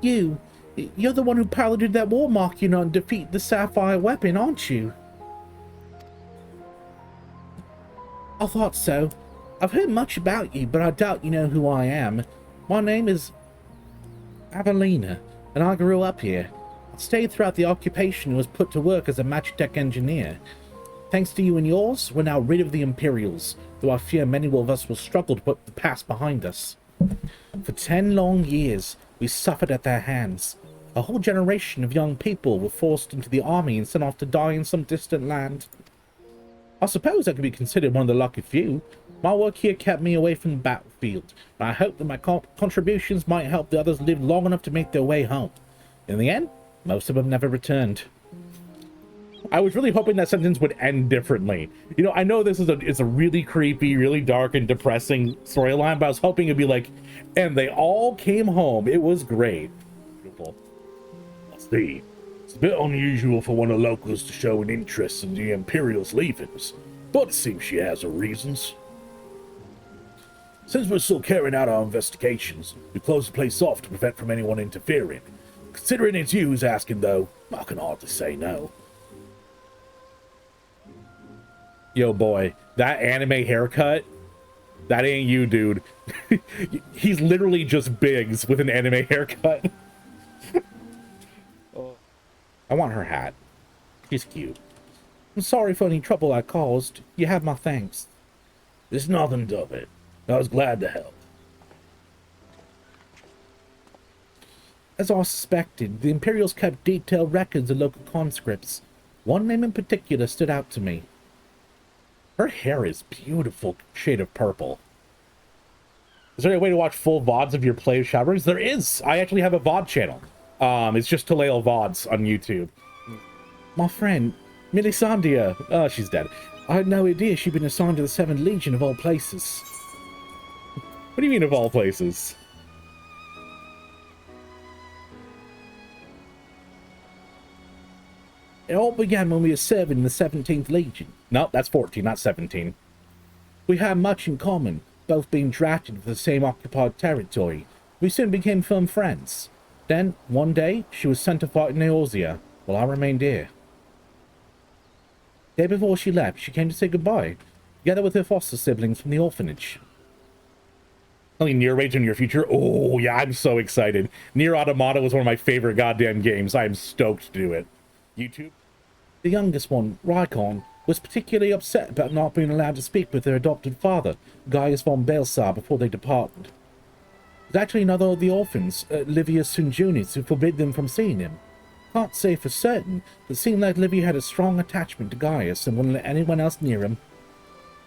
You, you're the one who piloted that war machina and defeat the sapphire weapon, aren't you? I thought so. I've heard much about you, but I doubt you know who I am. My name is Avelina, and I grew up here. I stayed throughout the occupation and was put to work as a Magitech engineer. Thanks to you and yours, we're now rid of the Imperials, though I fear many of us will struggle to put the past behind us. For 10 long years, we suffered at their hands. A whole generation of young people were forced into the army and sent off to die in some distant land. I suppose I could be considered one of the lucky few. My work here kept me away from the battlefield, and I hope that my contributions might help the others live long enough to make their way home. In the end, most of them never returned. I was really hoping that sentence would end differently. You know, I know this is it's a really creepy, really dark and depressing storyline, but I was hoping it'd be like, and they all came home. It was great. Beautiful. I see. It's a bit unusual for one of the locals to show an interest in the Imperial's leavings, but it seems she has her reasons. Since we're still carrying out our investigations, we close the place off to prevent from anyone interfering. Considering it's you who's asking, though, I can hardly say no. Yo, boy, that anime haircut, that ain't you, dude. He's literally just Biggs with an anime haircut. I want her hat. She's cute. I'm sorry for any trouble I caused. You have my thanks. There's nothing of it. I was glad to help. As I suspected, the Imperials kept detailed records of local conscripts. One name in particular stood out to me. Her hair is beautiful shade of purple. Is there a way to watch full VODs of your play of Shadowbringers? There is! I actually have a VOD channel. It's just Taleo VODs on YouTube. My friend, Melisandre. Oh, she's dead. I had no idea she'd been assigned to the 7th Legion of all places. What do you mean of all places? It all began when we were serving in the 17th Legion. No, that's 14, not 17. We had much in common, both being drafted for the same occupied territory. We soon became firm friends. Then, one day, she was sent to fight in Eorzea, while I remained here. The day before she left, she came to say goodbye, together with her foster siblings from the orphanage. Nier Rage in your future? Oh, yeah, I'm so excited. Nier Automata was one of my favorite goddamn games. I am stoked to do it. YouTube? The youngest one, Rykon, was particularly upset about not being allowed to speak with their adopted father, Gaius von Belsar, before they departed. It was actually another of the orphans, Livius Sunjunis, who forbid them from seeing him. Can't say for certain, but it seemed like Livia had a strong attachment to Gaius and wouldn't let anyone else near him.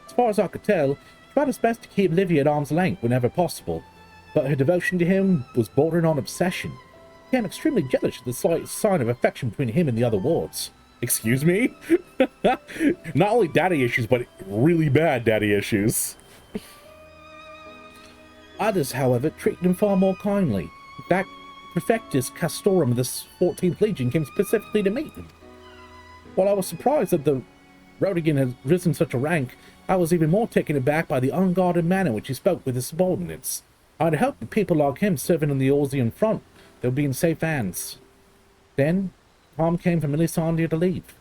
As far as I could tell, she tried his best to keep Livia at arm's length whenever possible, but her devotion to him was bordering on obsession. She became extremely jealous of the slightest sign of affection between him and the other wards. Excuse me? Not only daddy issues, but really bad daddy issues. Others, however, treated him far more kindly. In fact, Prefectus Castorum of the 14th Legion came specifically to meet him. While I was surprised that the Rodigan had risen such a rank, I was even more taken aback by the unguarded manner in which he spoke with his subordinates. I had hoped that people like him serving on the Eorzean front, they would be in safe hands. Then, time came for Melisandre to leave.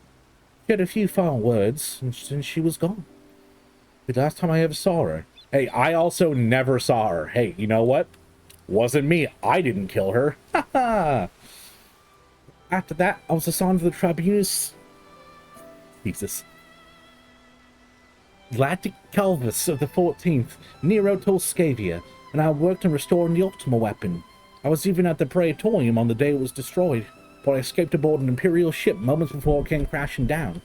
She had a few final words, and she was gone. The last time I ever saw her. Hey, I also never saw her. Hey, you know what? Wasn't me. I didn't kill her. Ha ha! After that, I was assigned to the Tribunus... Jesus. Galactic Calvus of the 14th, Nero Tolscavia, and I worked on restoring the Ultima weapon. I was even at the Praetorium on the day it was destroyed, but I escaped aboard an Imperial ship moments before it came crashing down.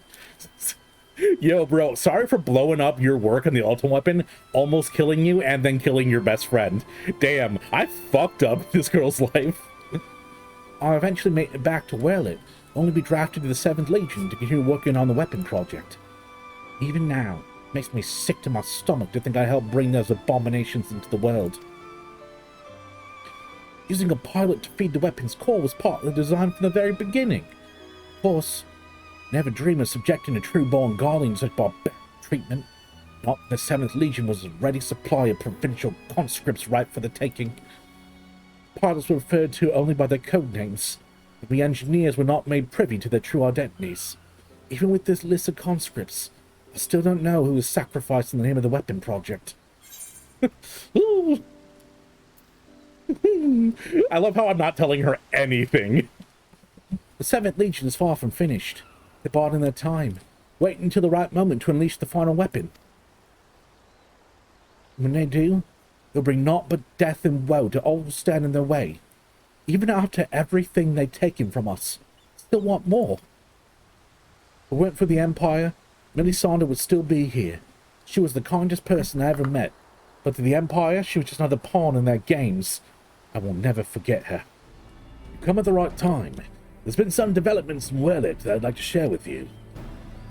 Yo, bro, sorry for blowing up your work on the Ultima weapon, almost killing you, and then killing your best friend. Damn, I fucked up this girl's life. I eventually made it back to Werlit, only be drafted to the 7th Legion to continue working on the weapon project. Even now, it makes me sick to my stomach to think I helped bring those abominations into the world. Using a pilot to feed the weapon's core was part of the design from the very beginning. Of course, never dream of subjecting a true-born Guardian to such barbaric treatment. Not the 7th Legion was a ready supply of provincial conscripts ripe for the taking. pilots were referred to only by their code names. The engineers were not made privy to their true identities. Even with this list of conscripts, I still don't know who was sacrificed in the name of the weapon project. I love how I'm not telling her anything. The 7th Legion is far from finished. They're biding their time, waiting until the right moment to unleash the final weapon. When they do, they'll bring naught but death and woe to all who stand in their way. Even after everything they've taken from us, still want more. If it weren't for the Empire, Melisandre would still be here. She was the kindest person I ever met, but to the Empire, she was just another pawn in their games. I will never forget her. You come at the right time. There's been some developments in Werlit that I'd like to share with you.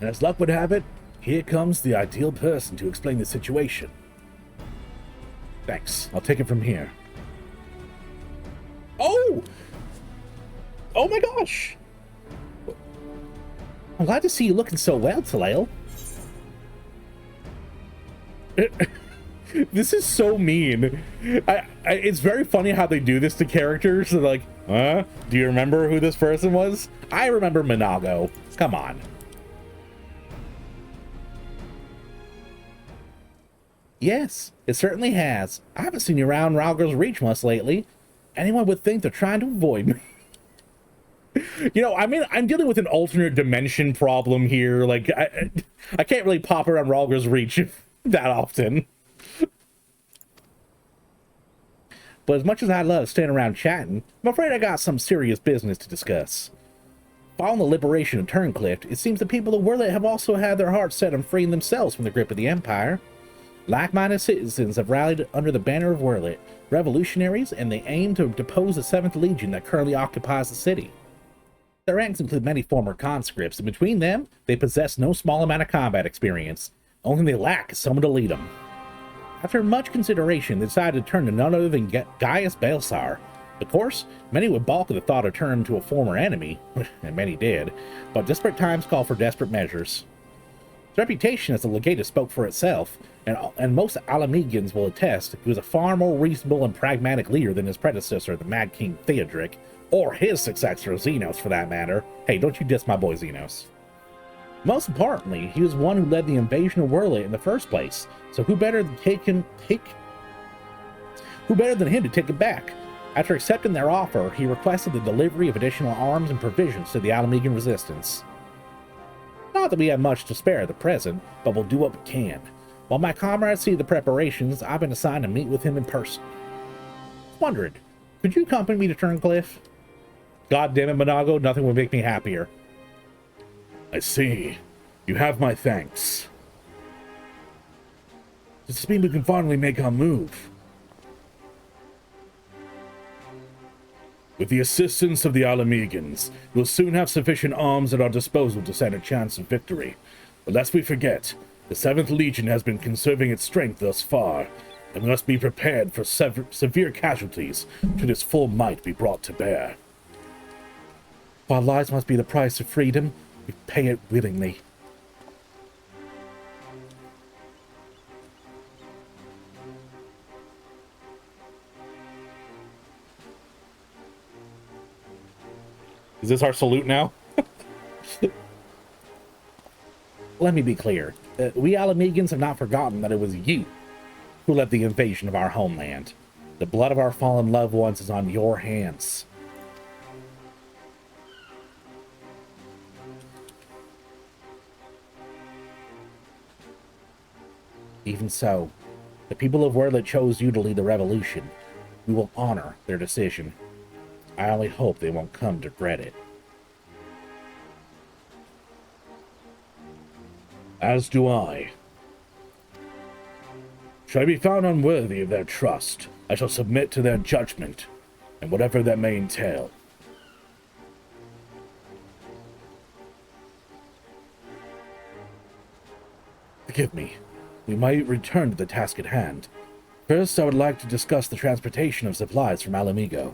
And as luck would have it, here comes the ideal person to explain the situation. Thanks. I'll take it from here. Oh! Oh my gosh! I'm glad to see you looking so well, Talael. This is so mean. It's very funny how they do this to characters. They're like, huh? Do you remember who this person was? I remember Minago. Come on. Yes, it certainly has. I haven't seen you around Ralgar's Reach much lately. Anyone would think they're trying to avoid me. You know, I mean, I'm dealing with an alternate dimension problem here. Like, I can't really pop around Ralgar's Reach that often. But as much as I love staying around chatting, I'm afraid I got some serious business to discuss. Following the liberation of Turncliff, it seems the people of Werlit have also had their hearts set on freeing themselves from the grip of the Empire. Like-minded citizens have rallied under the banner of Werlit, revolutionaries, and they aim to depose the 7th Legion that currently occupies the city. Their ranks include many former conscripts, and between them, they possess no small amount of combat experience. Only they lack is someone to lead them. After much consideration, they decided to turn to none other than Gaius Balsar. Of course, many would balk at the thought of turning to a former enemy, and many did, but desperate times call for desperate measures. His reputation as a legatus spoke for itself, and most Alamegans will attest he was a far more reasonable and pragmatic leader than his predecessor, the Mad King Theodric, or his successor, Xenos, for that matter. Hey, don't you diss my boy Xenos. Most importantly, he was one who led the invasion of Werlit in the first place, so who better than him to take it back? After accepting their offer, he requested the delivery of additional arms and provisions to the Alamegan resistance. Not that we have much to spare at the present, but we'll do what we can. While my comrades see the preparations, I've been assigned to meet with him in person. Wondered, could you accompany me to Turncliff? God damn it, Minago, nothing would make me happier. I see. You have my thanks. Does this mean we can finally make our move? With the assistance of the Alamegans, we'll soon have sufficient arms at our disposal to stand a chance of victory. But lest we forget, the 7th Legion has been conserving its strength thus far, and we must be prepared for severe casualties should its full might be brought to bear. While lives must be the price of freedom, we pay it willingly. Is this our salute now? Let me be clear. We Alamegans have not forgotten that it was you who led the invasion of our homeland. The blood of our fallen loved ones is on your hands. Even so, the people of Werlit chose you to lead the revolution. We will honor their decision. I only hope they won't come to regret it. As do I. Should I be found unworthy of their trust, I shall submit to their judgment, and whatever that may entail. Forgive me. We might return to the task at hand. First, I would like to discuss the transportation of supplies from Alamigo.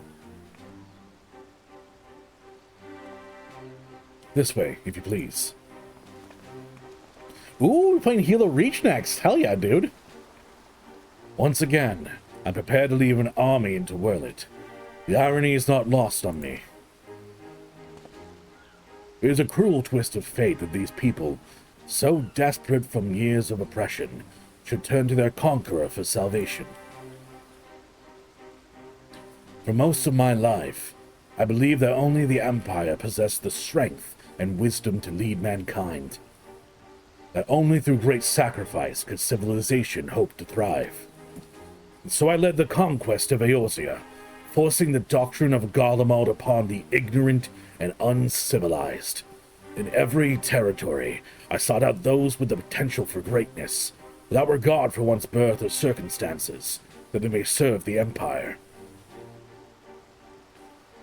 This way, if you please. Ooh, we're playing Halo Reach next. Hell yeah, dude. Once again, I'm prepared to leave an army into Werlit. The irony is not lost on me. It is a cruel twist of fate that these people, so desperate from years of oppression, should turn to their conqueror for salvation. For most of my life, I believed that only the Empire possessed the strength and wisdom to lead mankind. That only through great sacrifice could civilization hope to thrive. And so I led the conquest of Eorzea, forcing the doctrine of Garlemald upon the ignorant and uncivilized. In every territory, I sought out those with the potential for greatness, without regard for one's birth or circumstances, that they may serve the Empire.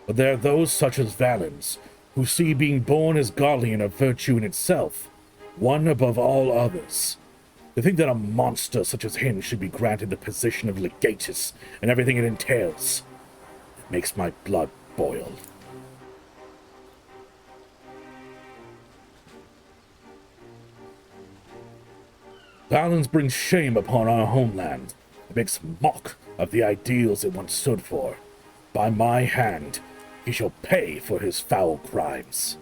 But there are those such as Valens, who see being born as guardian of virtue in itself, one above all others. They think that a monster such as him should be granted the position of legatus and everything it entails. It makes my blood boil. Valens brings shame upon our homeland. It makes mock of the ideals it once stood for. By my hand, he shall pay for his foul crimes.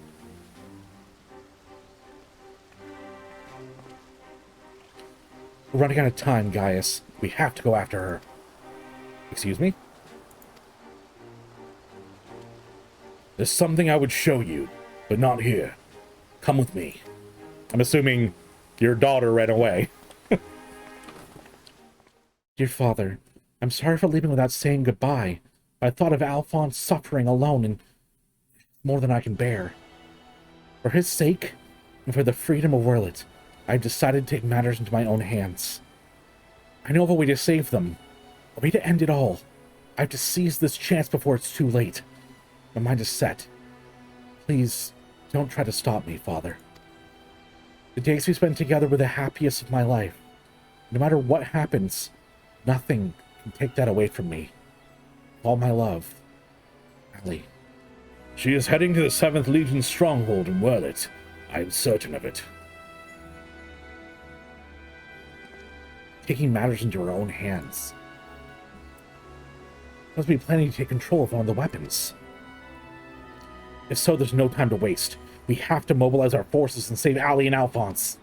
We're running out of time, Gaius. We have to go after her. Excuse me? There's something I would show you, but not here. Come with me. I'm assuming your daughter ran away. Dear father, I'm sorry for leaving without saying goodbye. I thought of Alphonse suffering alone, and more than I can bear. For his sake, and for the freedom of Werlet, I've decided to take matters into my own hands. I know of a way to save them, a way to end it all. I have to seize this chance before it's too late. My mind is set. Please, don't try to stop me, Father. The days we spend together were the happiest of my life. No matter what happens, nothing can take that away from me. All my love, Allie. She is heading to the 7th Legion stronghold in Werlet. I am certain of it. Taking matters into her own hands. Must be planning to take control of one of the weapons. If so, there's no time to waste. We have to mobilize our forces and save Allie and Alphonse.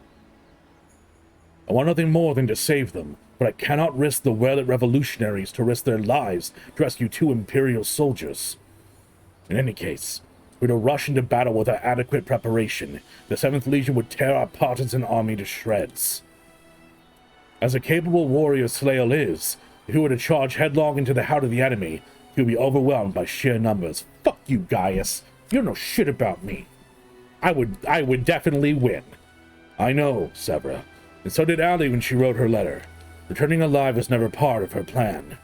I want nothing more than to save them, but I cannot risk the Werlet revolutionaries to risk their lives to rescue 2 Imperial soldiers. In any case, if we were to rush into battle without adequate preparation, the 7th Legion would tear our partisan army to shreds. As a capable warrior Slael is, if he were to charge headlong into the heart of the enemy, he would be overwhelmed by sheer numbers. Fuck you, Gaius. You don't know shit about me. I would definitely win. I know, Severa, and so did Allie when she wrote her letter. Returning alive was never part of her plan.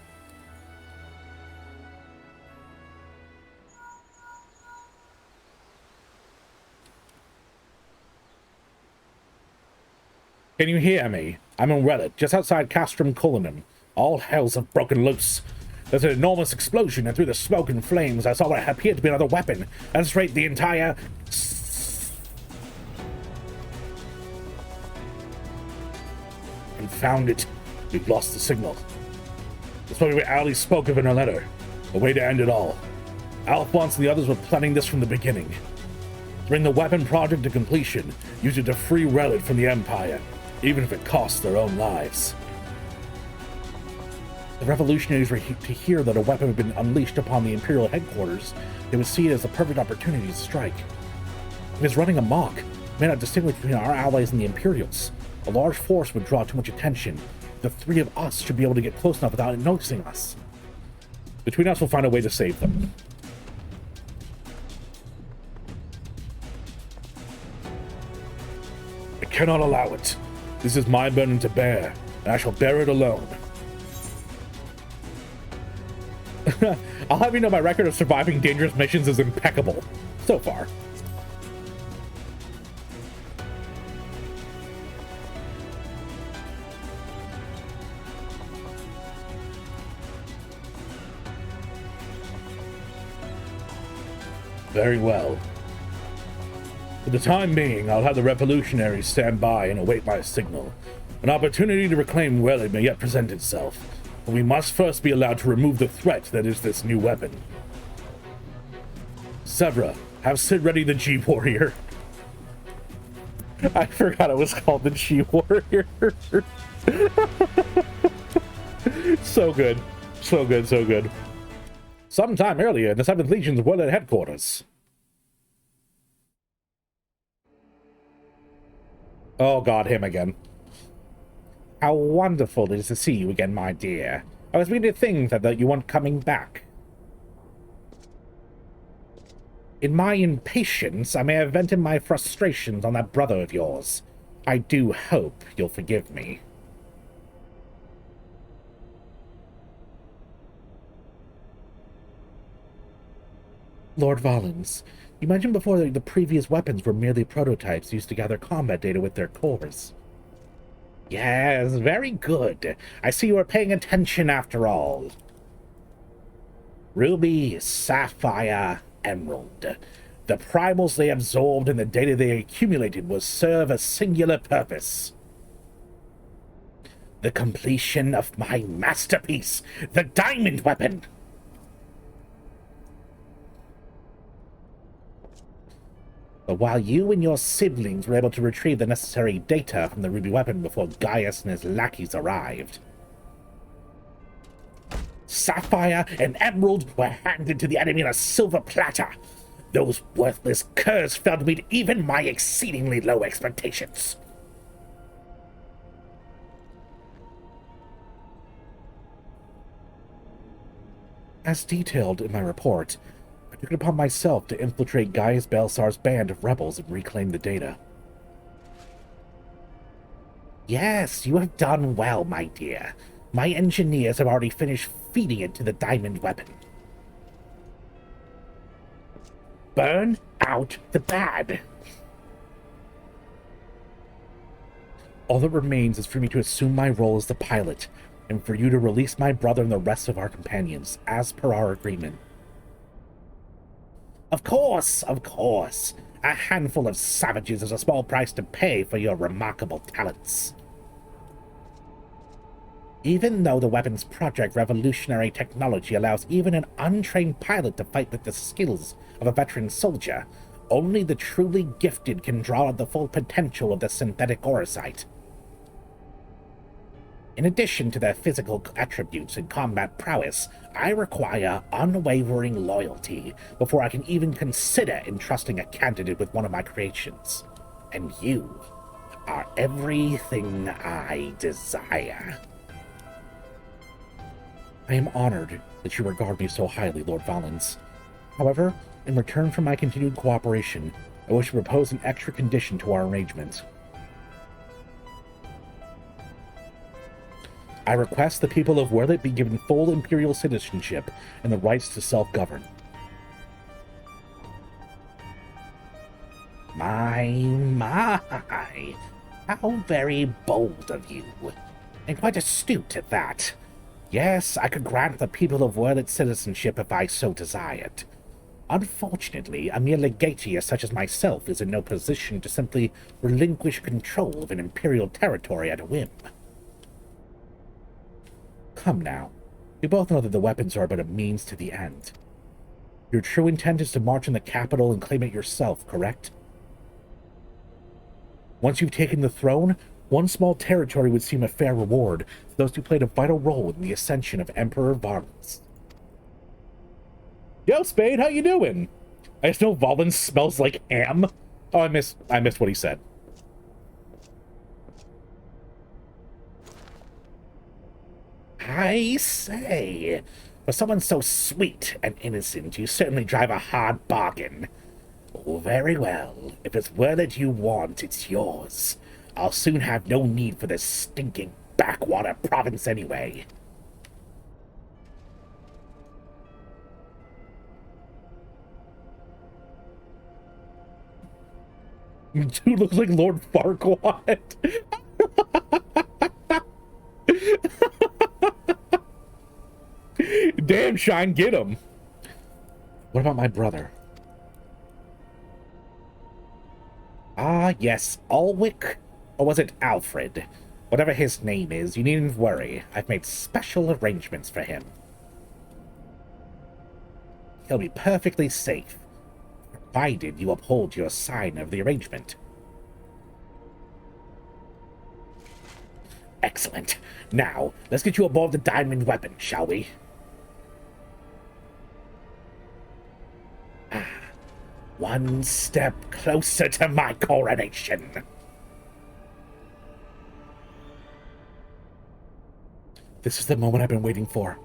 Can you hear me? I'm in Werlet, just outside Castrum Cullinum. All hells have broken loose. There's an enormous explosion, and through the smoke and flames, I saw what appeared to be another weapon. At this rate, the entire... Confound it. We've lost the signal. That's probably what Allie spoke of in her letter. A way to end it all. Alphonse and the others were planning this from the beginning. To bring the weapon project to completion, use it to free Werlet from the Empire, even if it costs their own lives. The revolutionaries were to hear that a weapon had been unleashed upon the Imperial headquarters. They would see it as a perfect opportunity to strike. If it's running amok, it may not distinguish between our allies and the Imperials. A large force would draw too much attention. The 3 of us should be able to get close enough without it noticing us. Between us, we'll find a way to save them. I cannot allow it. This is my burden to bear, and I shall bear it alone. I'll have you know my record of surviving dangerous missions is impeccable. So far. Very well. For the time being, I'll have the revolutionaries stand by and await my signal. An opportunity to reclaim Werlet may yet present itself. but we must first be allowed to remove the threat that is this new weapon. Sevra, have Sid ready the G-Warrior. I forgot it was called the G-Warrior. So good. So good, so good. Sometime earlier, the 7th Legion's were at headquarters. Oh god, him again. How wonderful it is to see you again, my dear. I was beginning to think that you weren't coming back. In my impatience, I may have vented my frustrations on that brother of yours. I do hope you'll forgive me. Lord Valens, you mentioned before that the previous weapons were merely prototypes used to gather combat data with their cores. Yes, very good. I see you are paying attention after all. Ruby, Sapphire, Emerald. The primals they absorbed and the data they accumulated will serve a singular purpose. The completion of my masterpiece, the diamond weapon. But while you and your siblings were able to retrieve the necessary data from the ruby weapon before Gaius and his lackeys arrived, Sapphire and Emerald were handed to the enemy on a silver platter. Those worthless curs failed to meet even my exceedingly low expectations. As detailed in my report, I took it upon myself to infiltrate Gaius Belsar's band of rebels and reclaim the data. Yes, you have done well, my dear. My engineers have already finished feeding it to the diamond weapon. Burn out the bad. All that remains is for me to assume my role as the pilot, and for you to release my brother and the rest of our companions, as per our agreement. Of course, of course. A handful of savages is a small price to pay for your remarkable talents. Even though the weapon's project revolutionary technology allows even an untrained pilot to fight with the skills of a veteran soldier, only the truly gifted can draw on the full potential of the synthetic orosite. In addition to their physical attributes and combat prowess, I require unwavering loyalty before I can even consider entrusting a candidate with one of my creations. And you are everything I desire. I am honored that you regard me so highly, Lord Valens. However, in return for my continued cooperation, I wish to propose an extra condition to our arrangement. I request the people of Werlit be given full imperial citizenship and the rights to self-govern. My, how very bold of you, and quite astute at that. Yes, I could grant the people of Werlit citizenship if I so desired. Unfortunately, a mere legatius such as myself is in no position to simply relinquish control of an imperial territory at a whim. Come now, we both know that the weapons are but a means to the end. Your true intent is to march on the capital and claim it yourself, correct? Once you've taken the throne, one small territory would seem a fair reward to those who played a vital role in the ascension of Emperor Valens. Yo, Spade, how you doing? I just know Valens smells like ham. Oh, I missed what he said. I say, for someone so sweet and innocent, you certainly drive a hard bargain. Oh, very well. If it's Werlit you want, it's yours. I'll soon have no need for this stinking backwater province anyway. Dude looks like Lord Farquaad. Damn, Shine, get him. What about my brother? Ah, yes, Ulwick, or was it Alfred? Whatever his name is, you needn't worry. I've made special arrangements for him. He'll be perfectly safe, provided you uphold your sign of the arrangement. Excellent. Now, let's get you aboard the diamond weapon, shall we? Ah, one step closer to my coronation. This is the moment I've been waiting for.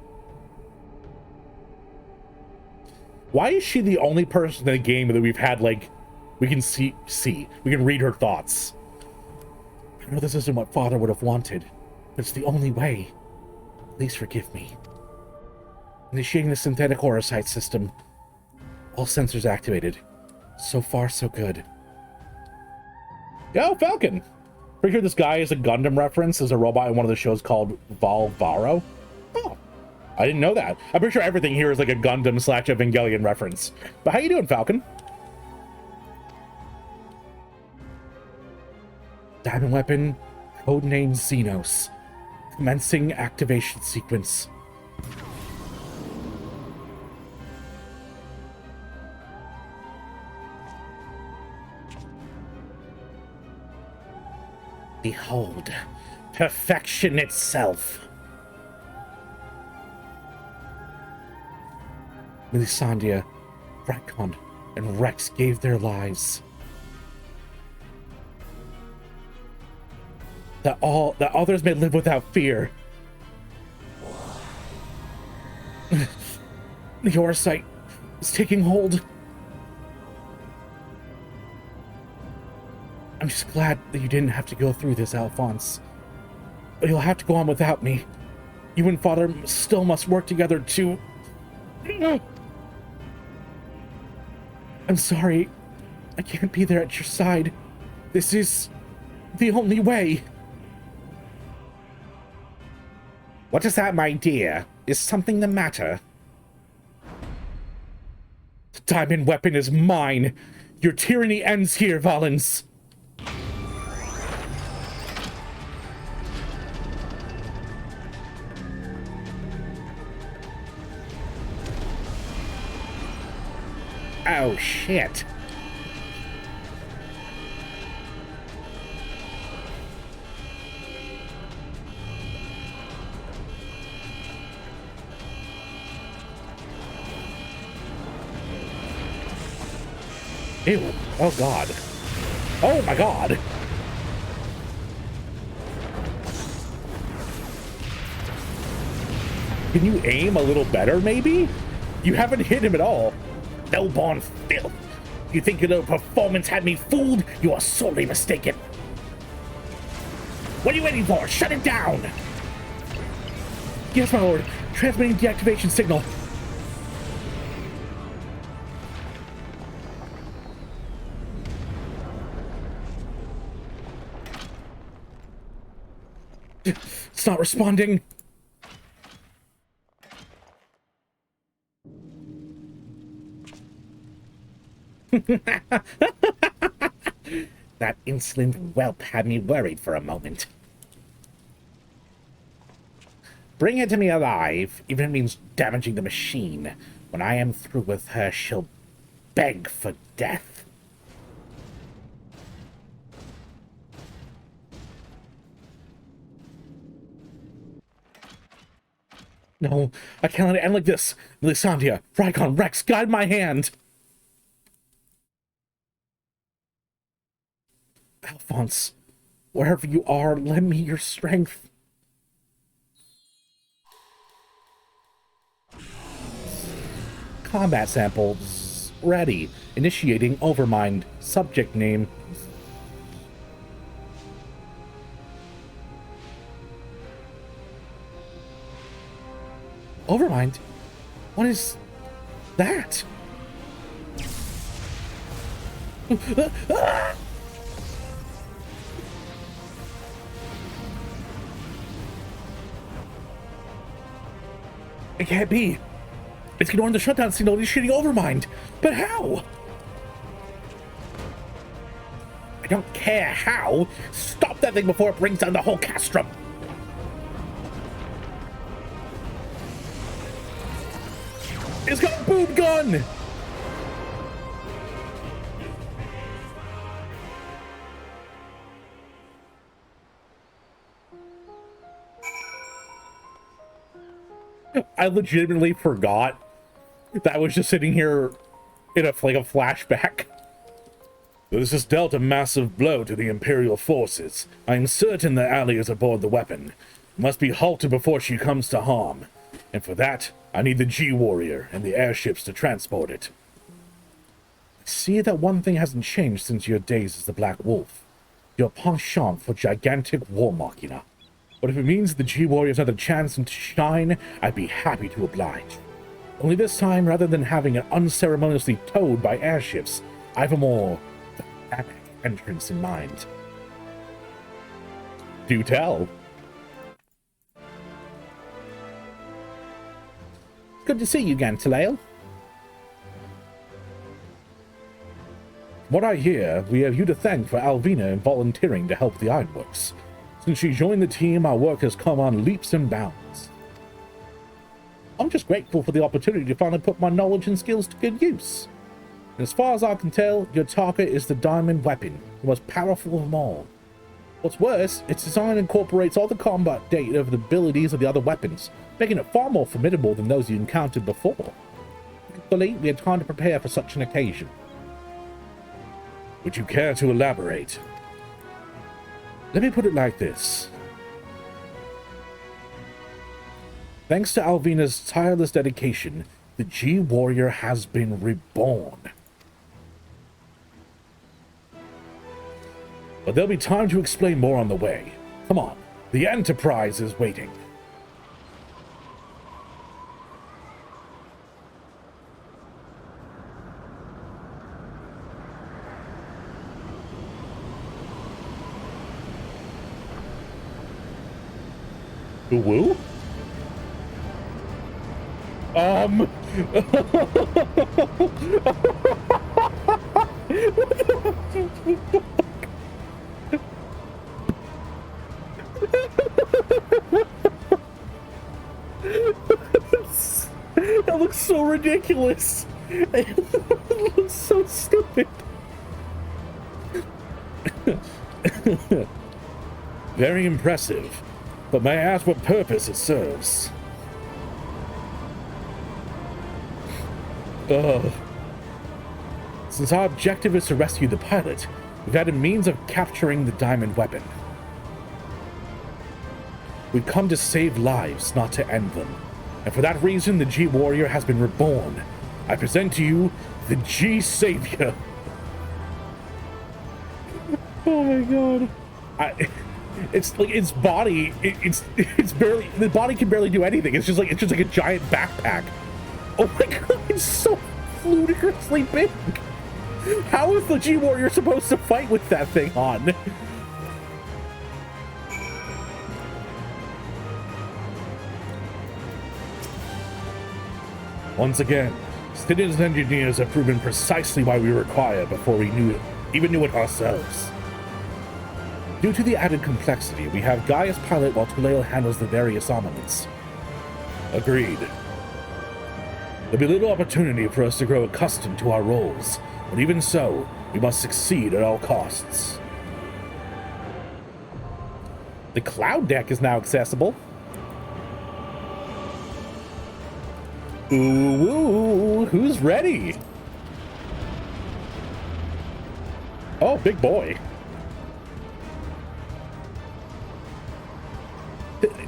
Why is she the only person in the game that we've had, like, we can see, we can read her thoughts? I know this isn't what Father would have wanted, but it's the only way. Please forgive me. Initiating the synthetic horosite system. All sensors activated. So far, so good. Yo, Falcon! Pretty sure this guy is a Gundam reference as a robot in one of the shows called Valvaro. Oh, I didn't know that. I'm pretty sure everything here is like a Gundam / Evangelion reference. But how you doing, Falcon? Diamond weapon, codename Xenos. Commencing activation sequence. Behold, perfection itself. Melisandre, Rykon, and Rex gave their lives. That others may live without fear. The Orsight is taking hold. I'm just glad that you didn't have to go through this, Alphonse. But you'll have to go on without me. You and Father still must work together to... I'm sorry. I can't be there at your side. This is the only way. What is that, my dear? Is something the matter? The diamond weapon is mine. Your tyranny ends here, Valens. Oh, shit. Ew. Oh, God. Oh, my God. Can you aim a little better, maybe? You haven't hit him at all. No-born filth. You think your little performance had me fooled? You are sorely mistaken. What are you waiting for? Shut it down! Yes, my lord. Transmitting deactivation signal. It's not responding. That insolent whelp had me worried for a moment. Bring her to me alive, even if it means damaging the machine. When I am through with her, she'll beg for death. No, I can't let it end like this. Melisandre, Rykon, Rex, guide my hand. Alphonse, wherever you are, lend me your strength. Combat samples ready. Initiating Overmind. Subject name. Overmind? What is that? It can't be. It's ignoring the shutdown signal, initiating Overmind. But how? I don't care how. Stop that thing before it brings down the whole castrum. It's got a boom gun! I legitimately forgot that I was just sitting here in a flashback. This has dealt a massive blow to the Imperial forces. I am certain that Allie is aboard the weapon. Must be halted before she comes to harm. And for that, I need the G-Warrior and the airships to transport it. I see that one thing hasn't changed since your days as the Black Wolf. Your penchant for gigantic war machina. But if it means the G-Warriors have a chance to shine, I'd be happy to oblige. Only this time, rather than having it unceremoniously towed by airships, I have a more dynamic entrance in mind. Do tell. Good to see you again, Talael. What I hear, we have you to thank for Alvina in volunteering to help the Ironworks. Since she joined the team, our work has come on leaps and bounds. I'm just grateful for the opportunity to finally put my knowledge and skills to good use. And as far as I can tell, your target is the diamond weapon, the most powerful of them all. What's worse, its design incorporates all the combat data of the abilities of the other weapons, making it far more formidable than those you encountered before. Thankfully, we had time to prepare for such an occasion. Would you care to elaborate? Let me put it like this. Thanks to Alvina's tireless dedication, the G-Warrior has been reborn. But there'll be time to explain more on the way. Come on, the Enterprise is waiting. Woo? That looks so ridiculous. It looks so stupid. Very impressive. But may I ask what purpose it serves? Since our objective is to rescue the pilot, we've had a means of capturing the diamond weapon. We've come to save lives, not to end them. And for that reason, the G-Warrior has been reborn. I present to you the G-Savior. Oh my god. It's like its body, it's barely, the body can barely do anything. It's just like a giant backpack. Oh my god, it's so ludicrously big. How is the G-Warrior supposed to fight with that thing on? Once again, Citizens engineers have proven precisely why we require before we even knew it ourselves. Due to the added complexity, we have Guy as pilot while Talael handles the various armaments. Agreed. There'll be little opportunity for us to grow accustomed to our roles, but even so, we must succeed at all costs. The cloud deck is now accessible. Ooh, who's ready? Oh, big boy.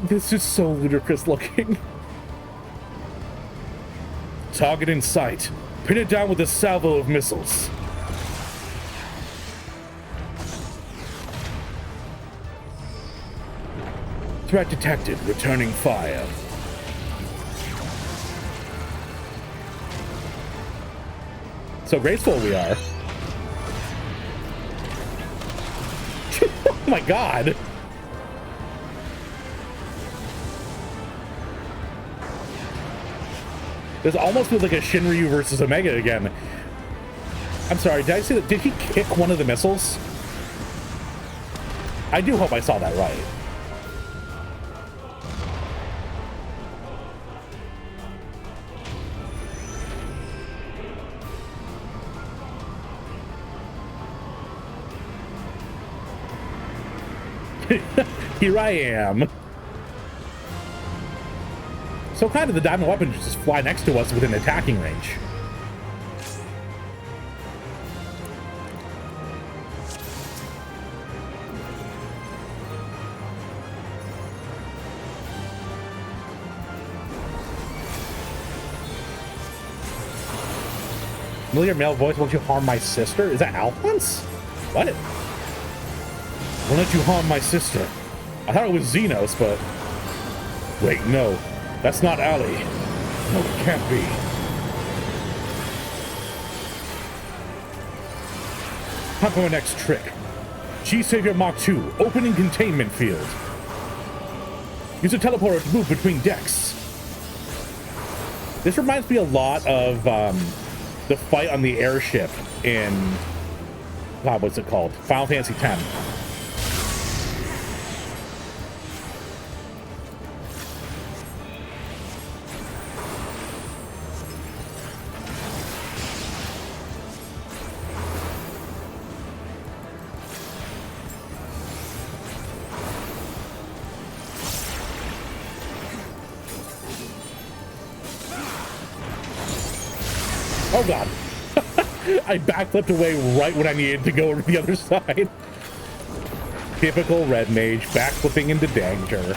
This is so ludicrous looking. Target in sight. Pin it down with a salvo of missiles. Threat detected. Returning fire. So graceful we are. Oh my god. This almost feels like a Shinryu versus Omega again. I'm sorry, did I say that? Did he kick one of the missiles? I do hope I saw that right. Here I am. So kind of the diamond weapons just fly next to us within attacking range. Familiar male voice, won't you harm my sister? Is that Alphonse? What? Won't let you harm my sister. I thought it was Xenos, but... Wait, no. That's not Ali. No, it can't be. Time for my next trick. G-Savior Mark II, opening containment field. Use a teleporter to move between decks. This reminds me a lot of the fight on the airship in... God, what's it called? Final Fantasy X. Oh god. I backflipped away right when I needed to go over the other side. Typical red mage, backflipping into danger.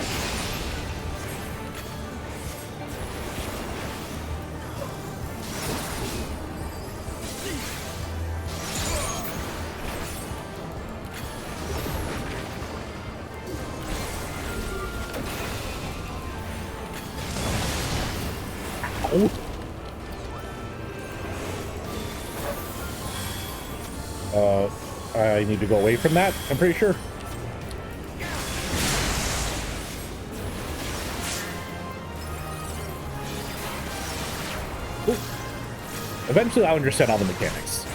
Ow. I need to go away from that, I'm pretty sure. Ooh. Eventually I'll understand all the mechanics.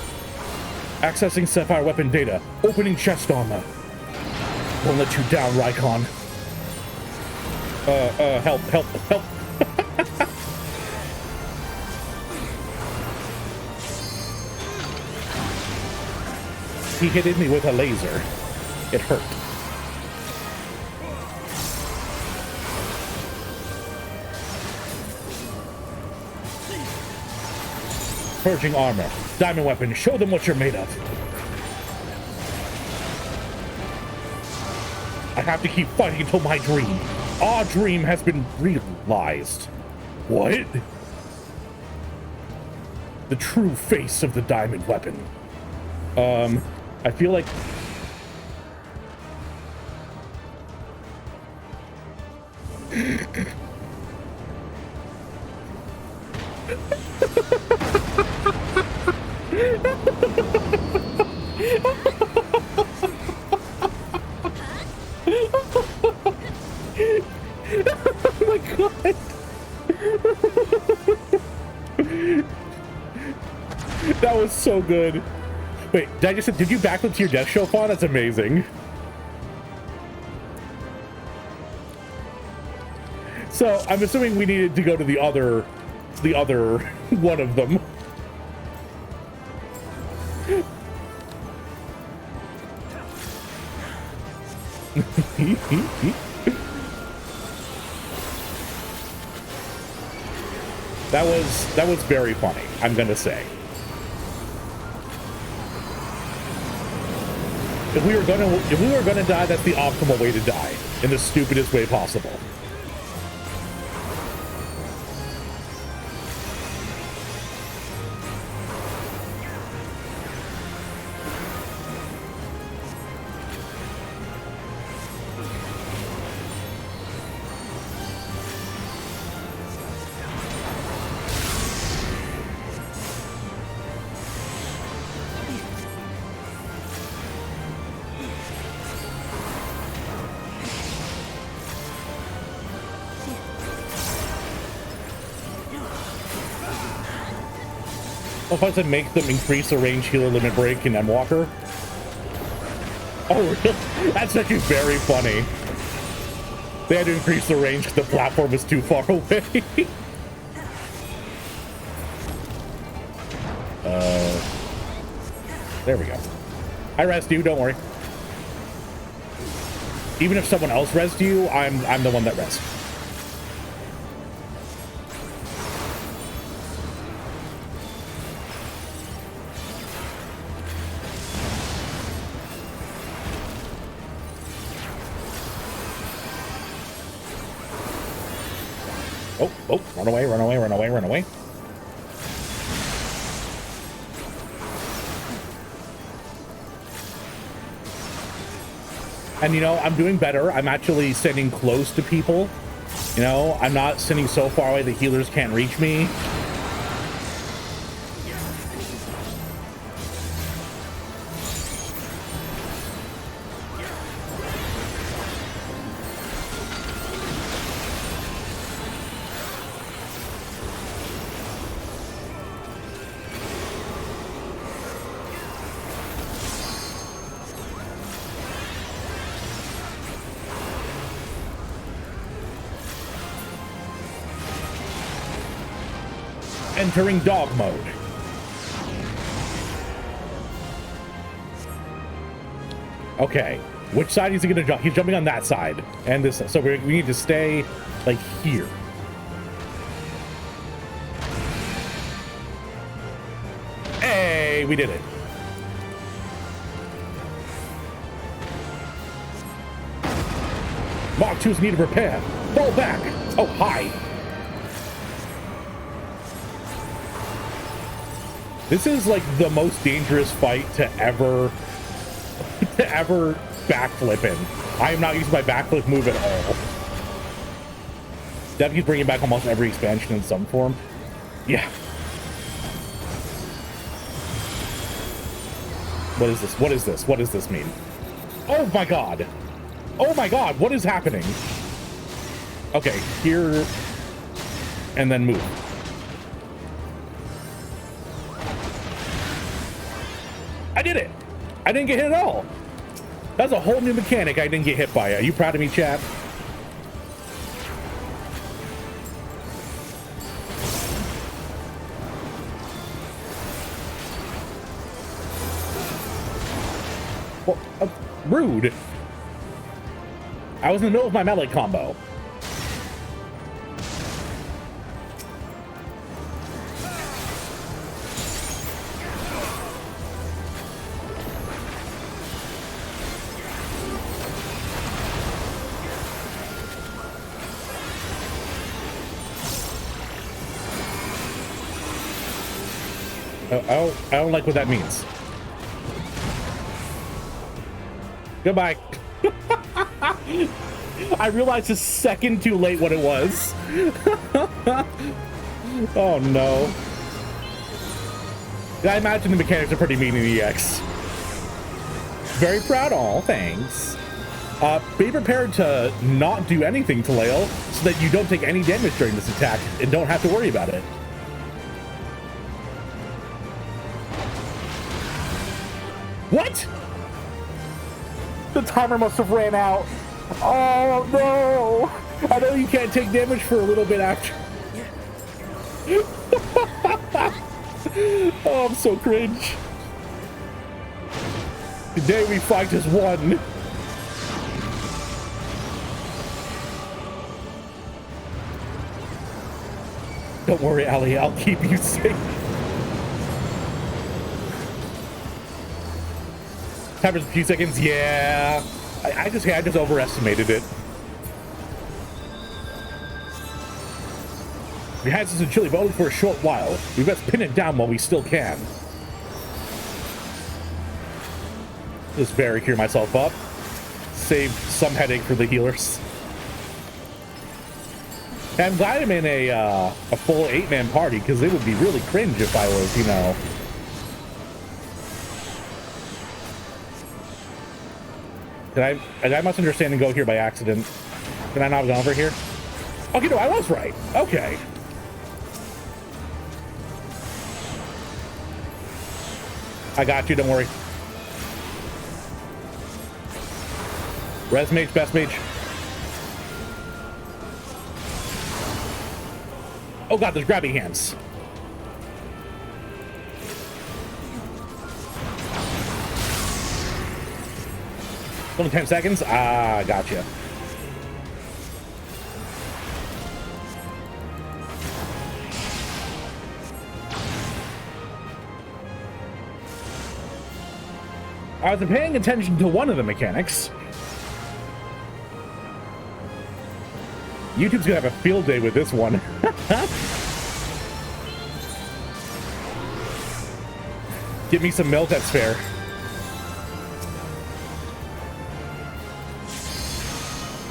Accessing Sapphire weapon data. Opening chest armor. Won't let you down, Rykon. Help, help, help. He hit me with a laser. It hurt. Purging armor. Diamond weapon. Show them what you're made of. I have to keep fighting until my dream. Our dream has been realized. What? The true face of the diamond weapon. I feel like... Oh my god! That was so good. Wait, did you backflip to your death show font? That's amazing. So I'm assuming we needed to go to the other one of them. That was very funny, I'm gonna say. If we were gonna die, that's the optimal way to die, in the stupidest way possible. If I said make them increase the range healer limit break in Endwalker. Oh, really? That's actually very funny. They had to increase the range because the platform was too far away. There we go. I rest you, don't worry. Even if someone else rests you, I'm the one that rests. Oh, run away, run away, run away, run away. And, you know, I'm doing better. I'm actually sitting close to people. You know, I'm not sitting so far away that healers can't reach me. Entering dog mode. Okay, which side is he gonna jump? He's jumping on that side, and this. So we need to stay like here. Hey, we did it. Mark 2's need to repair. Fall back. Oh, hi. This is like the most dangerous fight to ever backflip in. I am not using my backflip move at all. Definitely bringing back almost every expansion in some form. Yeah. What is this? What is this? What does this mean? Oh my god. Oh my god, what is happening? Okay, here and then move. I did it! I didn't get hit at all! That's a whole new mechanic I didn't get hit by. Are you proud of me, chat? Well, rude. I was in the middle of my melee combo. I don't like what that means. Goodbye. I realized a second too late what it was. Oh no. I imagine the mechanics are pretty mean in EX. Very proud, all thanks. Be prepared to not do anything, Taleo, so that you don't take any damage during this attack and don't have to worry about it. What? The timer must have ran out. Oh no! I know you can't take damage for a little bit after. Oh, I'm so cringe. Today we fight as one. Don't worry, Ali, I'll keep you safe. Timer's a few seconds, yeah. I just overestimated it. We had this in Chile, but only for a short while. We best pin it down while we still can. Just barricade myself up. Save some headache for the healers. And I'm glad I'm in a full 8-man party, because it would be really cringe if I was, you know. Did I must understand and go here by accident. Did I not have gone over here? Okay, no, I was right. Okay. I got you, don't worry. Res mage, best mage. Oh god, there's grabby hands. Only 10 seconds? Ah, gotcha. I was paying attention to one of the mechanics. YouTube's gonna have a field day with this one. Give me some milk, that's fair.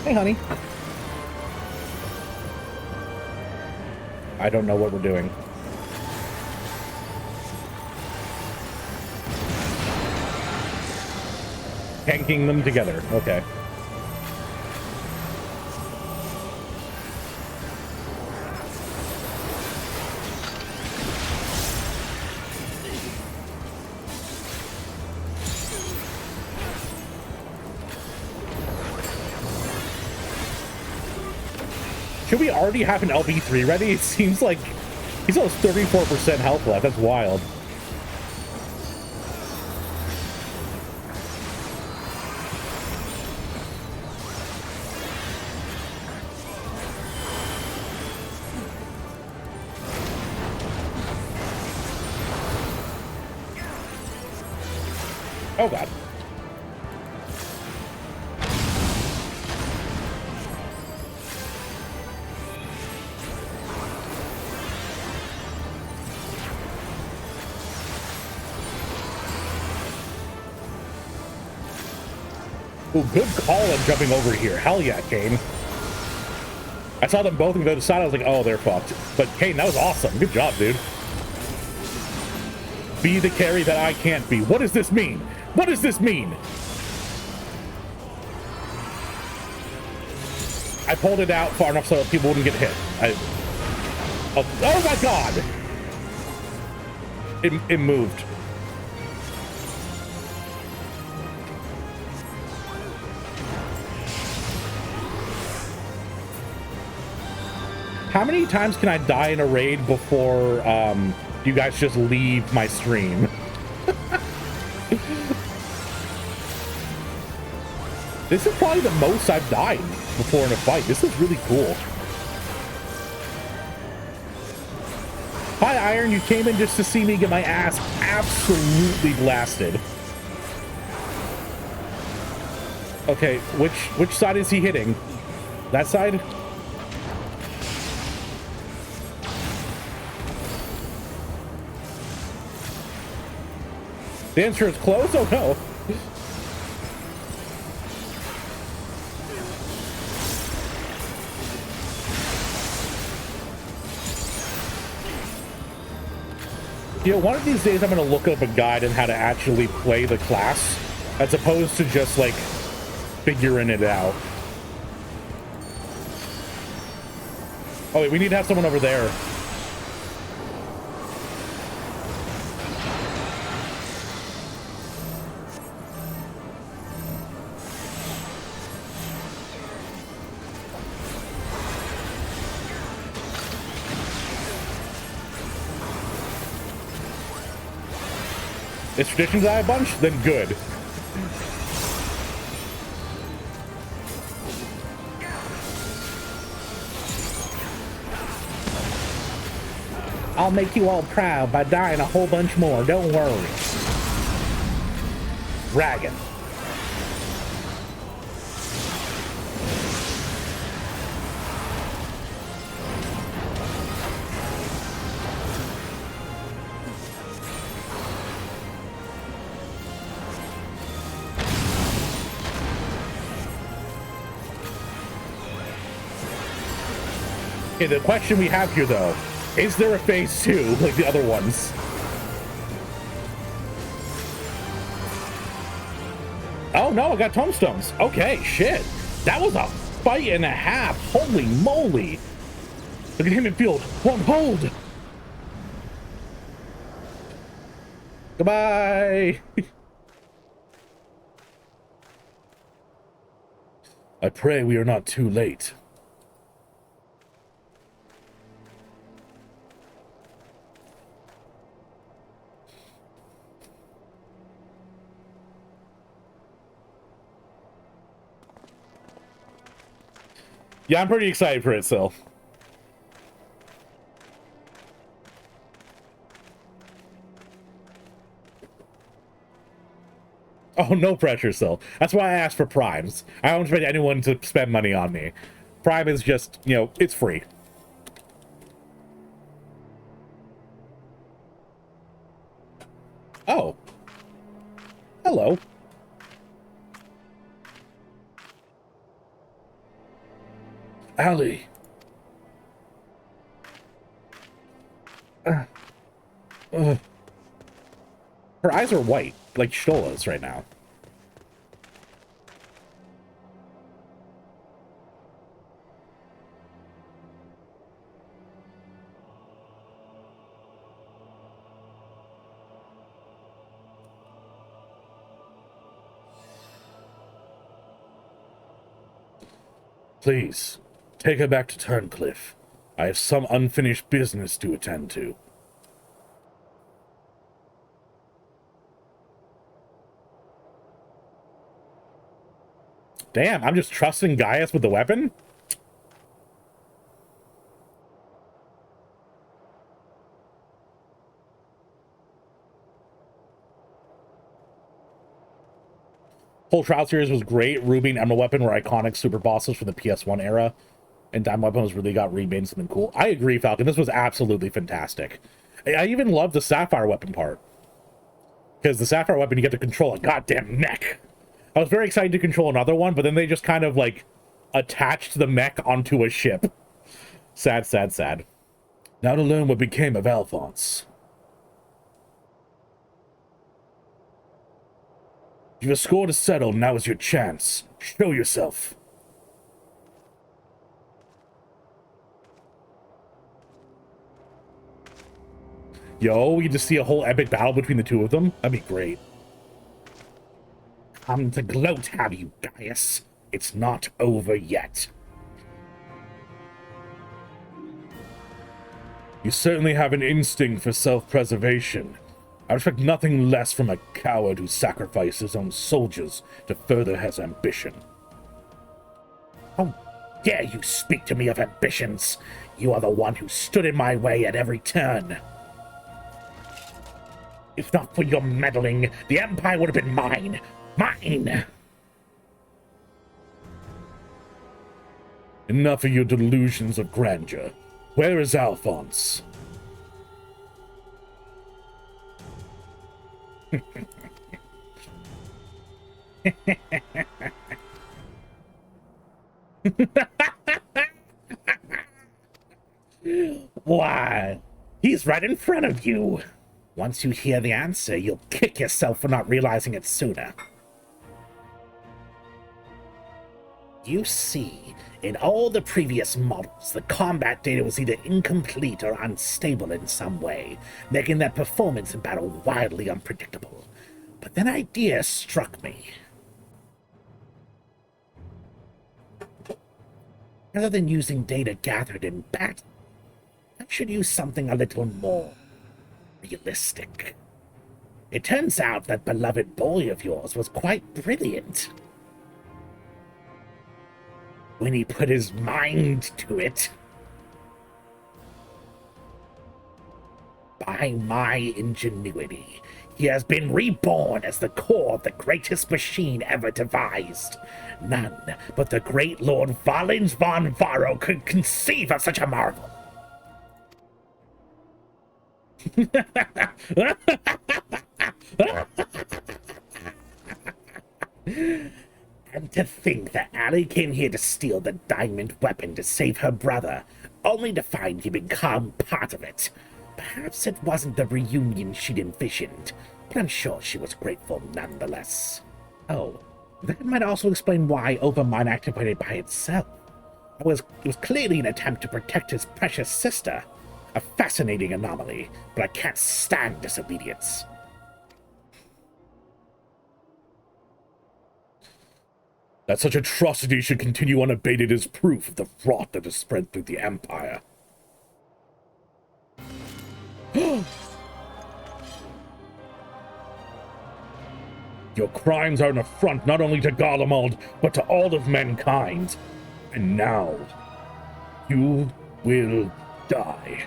Hey, honey. I don't know what we're doing. Tanking them together. Okay. Should we already have an LB3 ready? It seems like he's almost 34% health left. That's wild. Oh god. Ooh, good call on jumping over here. Hell yeah, Kane. I saw them both go to the side. I was like, oh, they're fucked. But Kane, that was awesome. Good job, dude. Be the carry that I can't be. What does this mean? What does this mean? I pulled it out far enough so that people wouldn't get hit. Oh my god! It moved. How many times can I die in a raid before you guys just leave my stream? This is probably the most I've died before in a fight. This is really cool. Hi, Iron. You came in just to see me get my ass absolutely blasted. Okay, which side is he hitting? That side? The answer is close? Oh no. You know, one of these days I'm going to look up a guide on how to actually play the class, as opposed to just, like, figuring it out. Oh, wait, we need to have someone over there. If traditions die a bunch, then good. I'll make you all proud by dying a whole bunch more, don't worry. Dragon. Okay, the question we have here, though, is there a phase 2 like the other ones? Oh, no, I got tombstones. Okay, shit. That was a fight and a half. Holy moly. Look at him in field. One hold. Goodbye. I pray we are not too late. Yeah, I'm pretty excited for it still. Oh, no pressure still. That's why I asked for primes. I don't expect anyone to spend money on me. Prime is just, you know, it's free. Oh. Hello. Allie. Her eyes are white, like Shtola's right now. Please, take her back to Turncliffe. I have some unfinished business to attend to. Damn, I'm just trusting Gaius with the weapon? Whole Trial series was great. Ruby and Emerald Weapon were iconic super bosses for the PS1 era. And Diamond Weapon was really got remade something cool. I agree, Falcon. This was absolutely fantastic. I even love the Sapphire Weapon part. Because the Sapphire Weapon, you get to control a goddamn mech. I was very excited to control another one, but then they just kind of, like, attached the mech onto a ship. Sad, sad, sad. Now to learn what became of Alphonse. You've a score to settle, now is your chance. Show yourself. Yo, you just see a whole epic battle between the two of them? That'd be great. Come to gloat, have you, Gaius? It's not over yet. You certainly have an instinct for self-preservation. I expect nothing less from a coward who sacrificed his own soldiers to further his ambition. How dare you speak to me of ambitions? You are the one who stood in my way at every turn. If not for your meddling, the Empire would have been mine. Mine! Enough of your delusions of grandeur. Where is Alphonse? Why, he's right in front of you. Once you hear the answer, you'll kick yourself for not realizing it sooner. You see, in all the previous models, the combat data was either incomplete or unstable in some way, making their performance in battle wildly unpredictable. But then an idea struck me. Rather than using data gathered in battle, I should use something a little more realistic. It turns out that beloved boy of yours was quite brilliant. When he put his mind to it. By my ingenuity, he has been reborn as the core of the greatest machine ever devised. None but the great Lord Valens von Varro could conceive of such a marvel. And to think that Allie came here to steal the diamond weapon to save her brother, only to find he become part of it. Perhaps it wasn't the reunion she'd envisioned, but I'm sure she was grateful nonetheless. Oh, that might also explain why Overmind activated by itself. It was clearly an attempt to protect his precious sister. A fascinating anomaly, but I can't stand disobedience. That such atrocity should continue unabated is proof of the rot that has spread through the Empire. Your crimes are an affront not only to Garlemald, but to all of mankind. And now, you will die.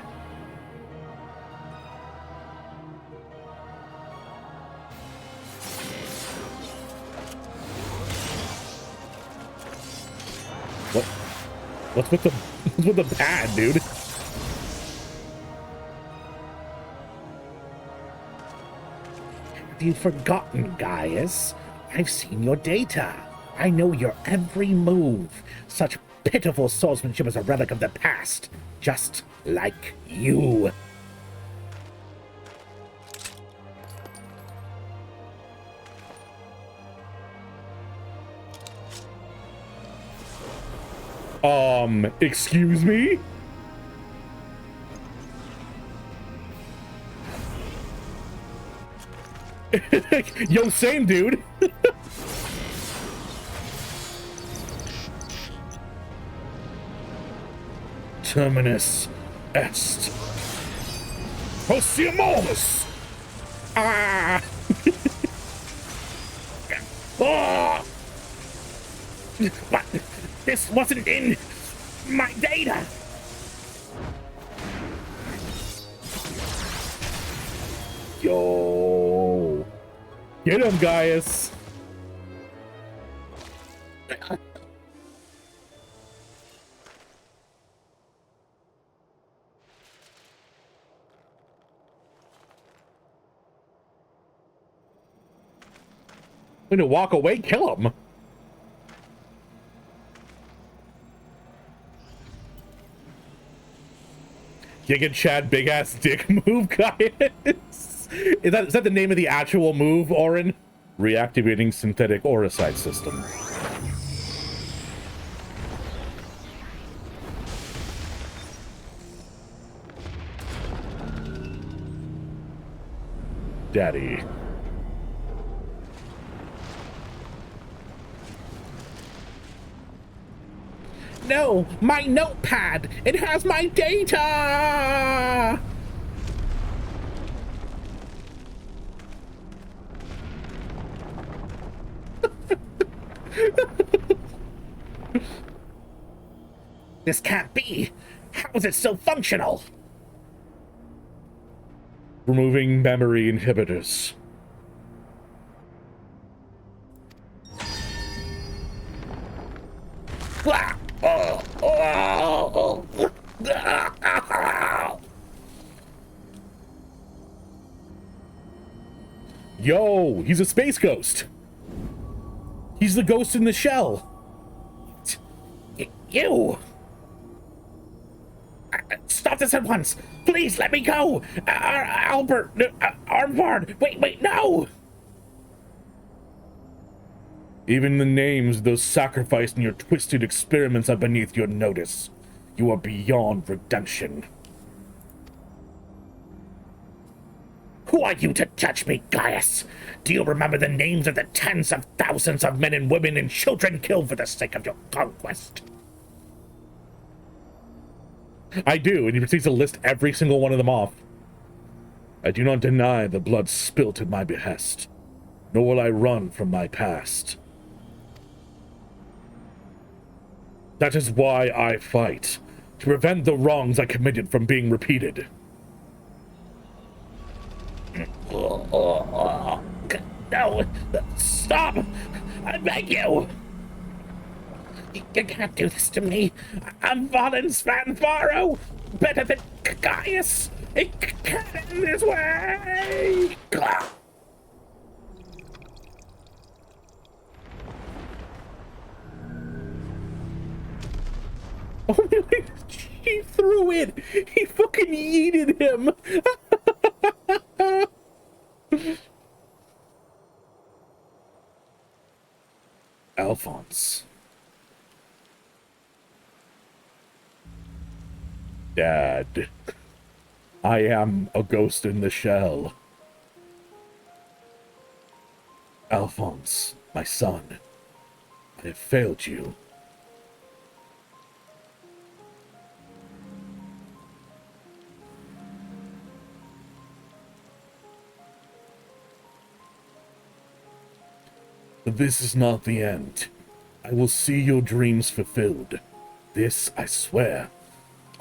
What? What's with the pad, dude? Have you forgotten, Gaius? I've seen your data. I know your every move. Such pitiful swordsmanship is a relic of the past, just like you. Excuse me? Yo, same, dude. Terminus est. Proseamos! Ah! Oh! But this wasn't in my data. Yo. Get him, Gaius. When to walk away, kill him. Giga Chad big ass dick move, Gaius. Is that the name of the actual move, Orin? Reactivating synthetic auricide system. Daddy. No, my notepad! It has my data! This can't be! How is it still functional? Removing memory inhibitors. Yo, he's a space ghost. He's the ghost in the shell. You! Stop this at once! Please let me go! Albert! Armvard! Wait, no! Even the names of those sacrificed in your twisted experiments are beneath your notice. You are beyond redemption. Who are you to judge me, Gaius? Do you remember the names of the tens of thousands of men and women and children killed for the sake of your conquest? I do, and he proceeds to list every single one of them off. I do not deny the blood spilt at my behest, nor will I run from my past. That is why I fight, to prevent the wrongs I committed from being repeated. No, stop! I beg you! You can't do this to me. I'm Valens Svanfaro, better than Gaius. It can't end this way! Oh, he threw it! He fucking yeeted him! Alphonse. Dad. I am a ghost in the shell. Alphonse, my son. I have failed you. But this is not the end. I will see your dreams fulfilled. This I swear.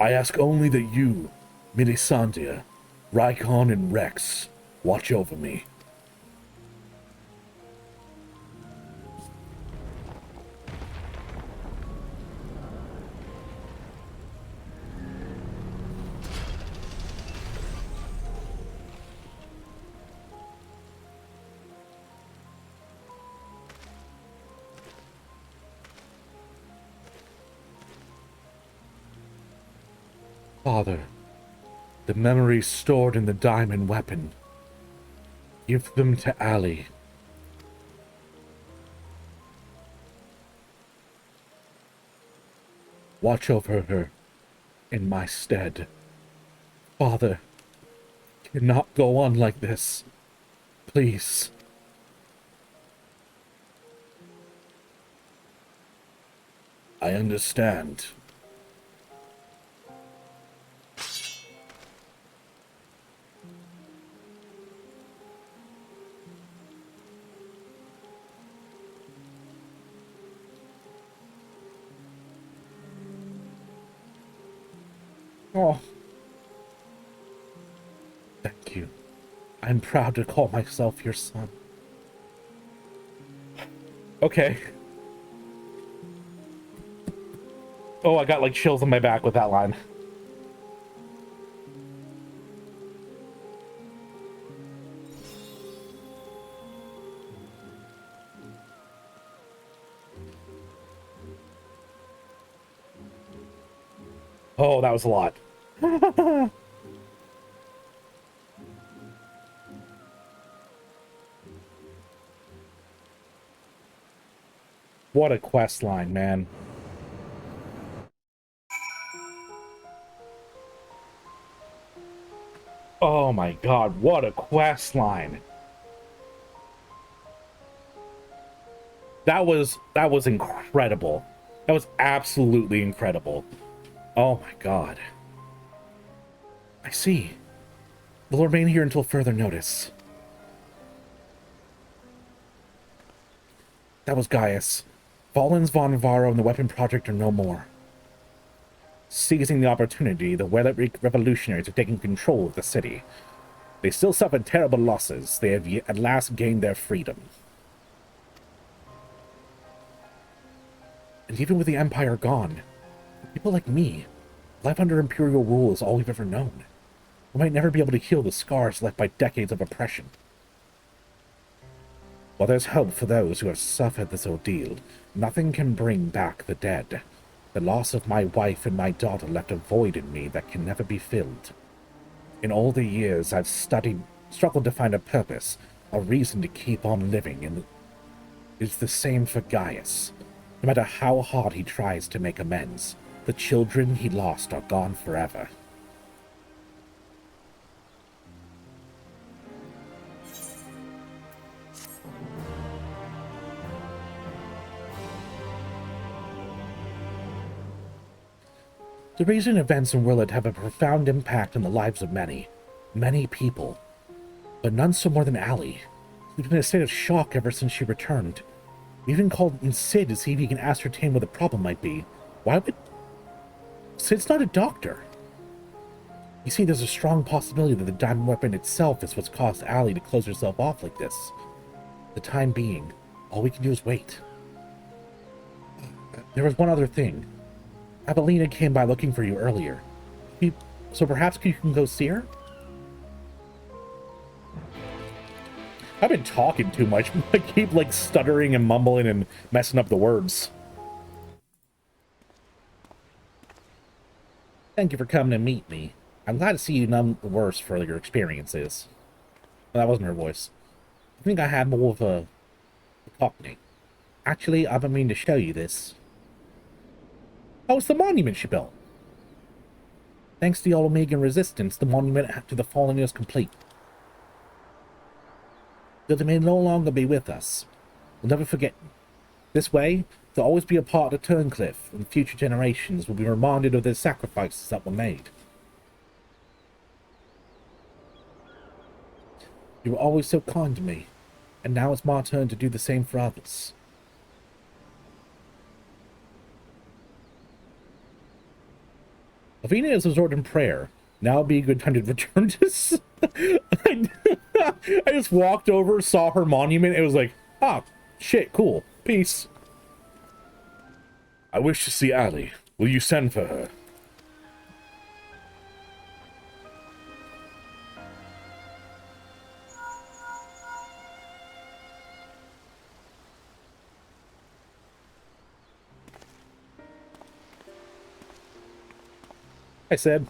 I ask only that you, Milisandia, Rykon, and Rex watch over me. Father, the memories stored in the diamond weapon. Give them to Ali. Watch over her in my stead. Father, cannot go on like this. Please. I understand. Oh, Thank you. I'm proud to call myself your son. okay. Oh, I got like chills on my back with that line. Oh, that was a lot. What a quest line, man. Oh my god, what a quest line. That was incredible. That was absolutely incredible. Oh my god. I see. We'll remain here until further notice. That was Gaius. Valens, Von Varro, and the Weapon Project are no more. Seizing the opportunity, the Wellerik revolutionaries have taken control of the city. They still suffered terrible losses. They have at last gained their freedom. And even with the Empire gone, people like me, life under Imperial rule is all we've ever known. We might never be able to heal the scars left by decades of oppression. While there's hope for those who have suffered this ordeal, nothing can bring back the dead. The loss of my wife and my daughter left a void in me that can never be filled. In all the years I've struggled to find a purpose, a reason to keep on living, and it's the same for Gaius. No matter how hard he tries to make amends, the children he lost are gone forever. The recent events in Willard have a profound impact on the lives of many people. But none so more than Allie. She's been in a state of shock ever since she returned. We even called in Sid to see if he can ascertain what the problem might be. Why would... Sid's not a doctor. You see, there's a strong possibility that the diamond weapon itself is what's caused Allie to close herself off like this. For the time being, all we can do is wait. There was one other thing. Avelina came by looking for you earlier. So perhaps you can go see her? I've been talking too much. I keep, like, stuttering and mumbling and messing up the words. Thank you for coming to meet me. I'm glad to see you none the worse for your experiences. Well, that wasn't her voice. I think I have more of a Cockney. Actually, I've been meaning to show you this. Oh, it's the monument she built. Thanks to the Omegan resistance, the monument to the fallen is complete. Though they may no longer be with us, we'll never forget you. This way, They'll always be a part of Turncliffe, and future generations will be reminded of their sacrifices that were made. You were always so kind to me, and now it's my turn to do the same for others. Lavina is absorbed in prayer. Now would be a good time to return to... I just walked over, saw her monument, and it was like, ah, shit, cool, peace. I wish to see Ali. Will you send for her? I said.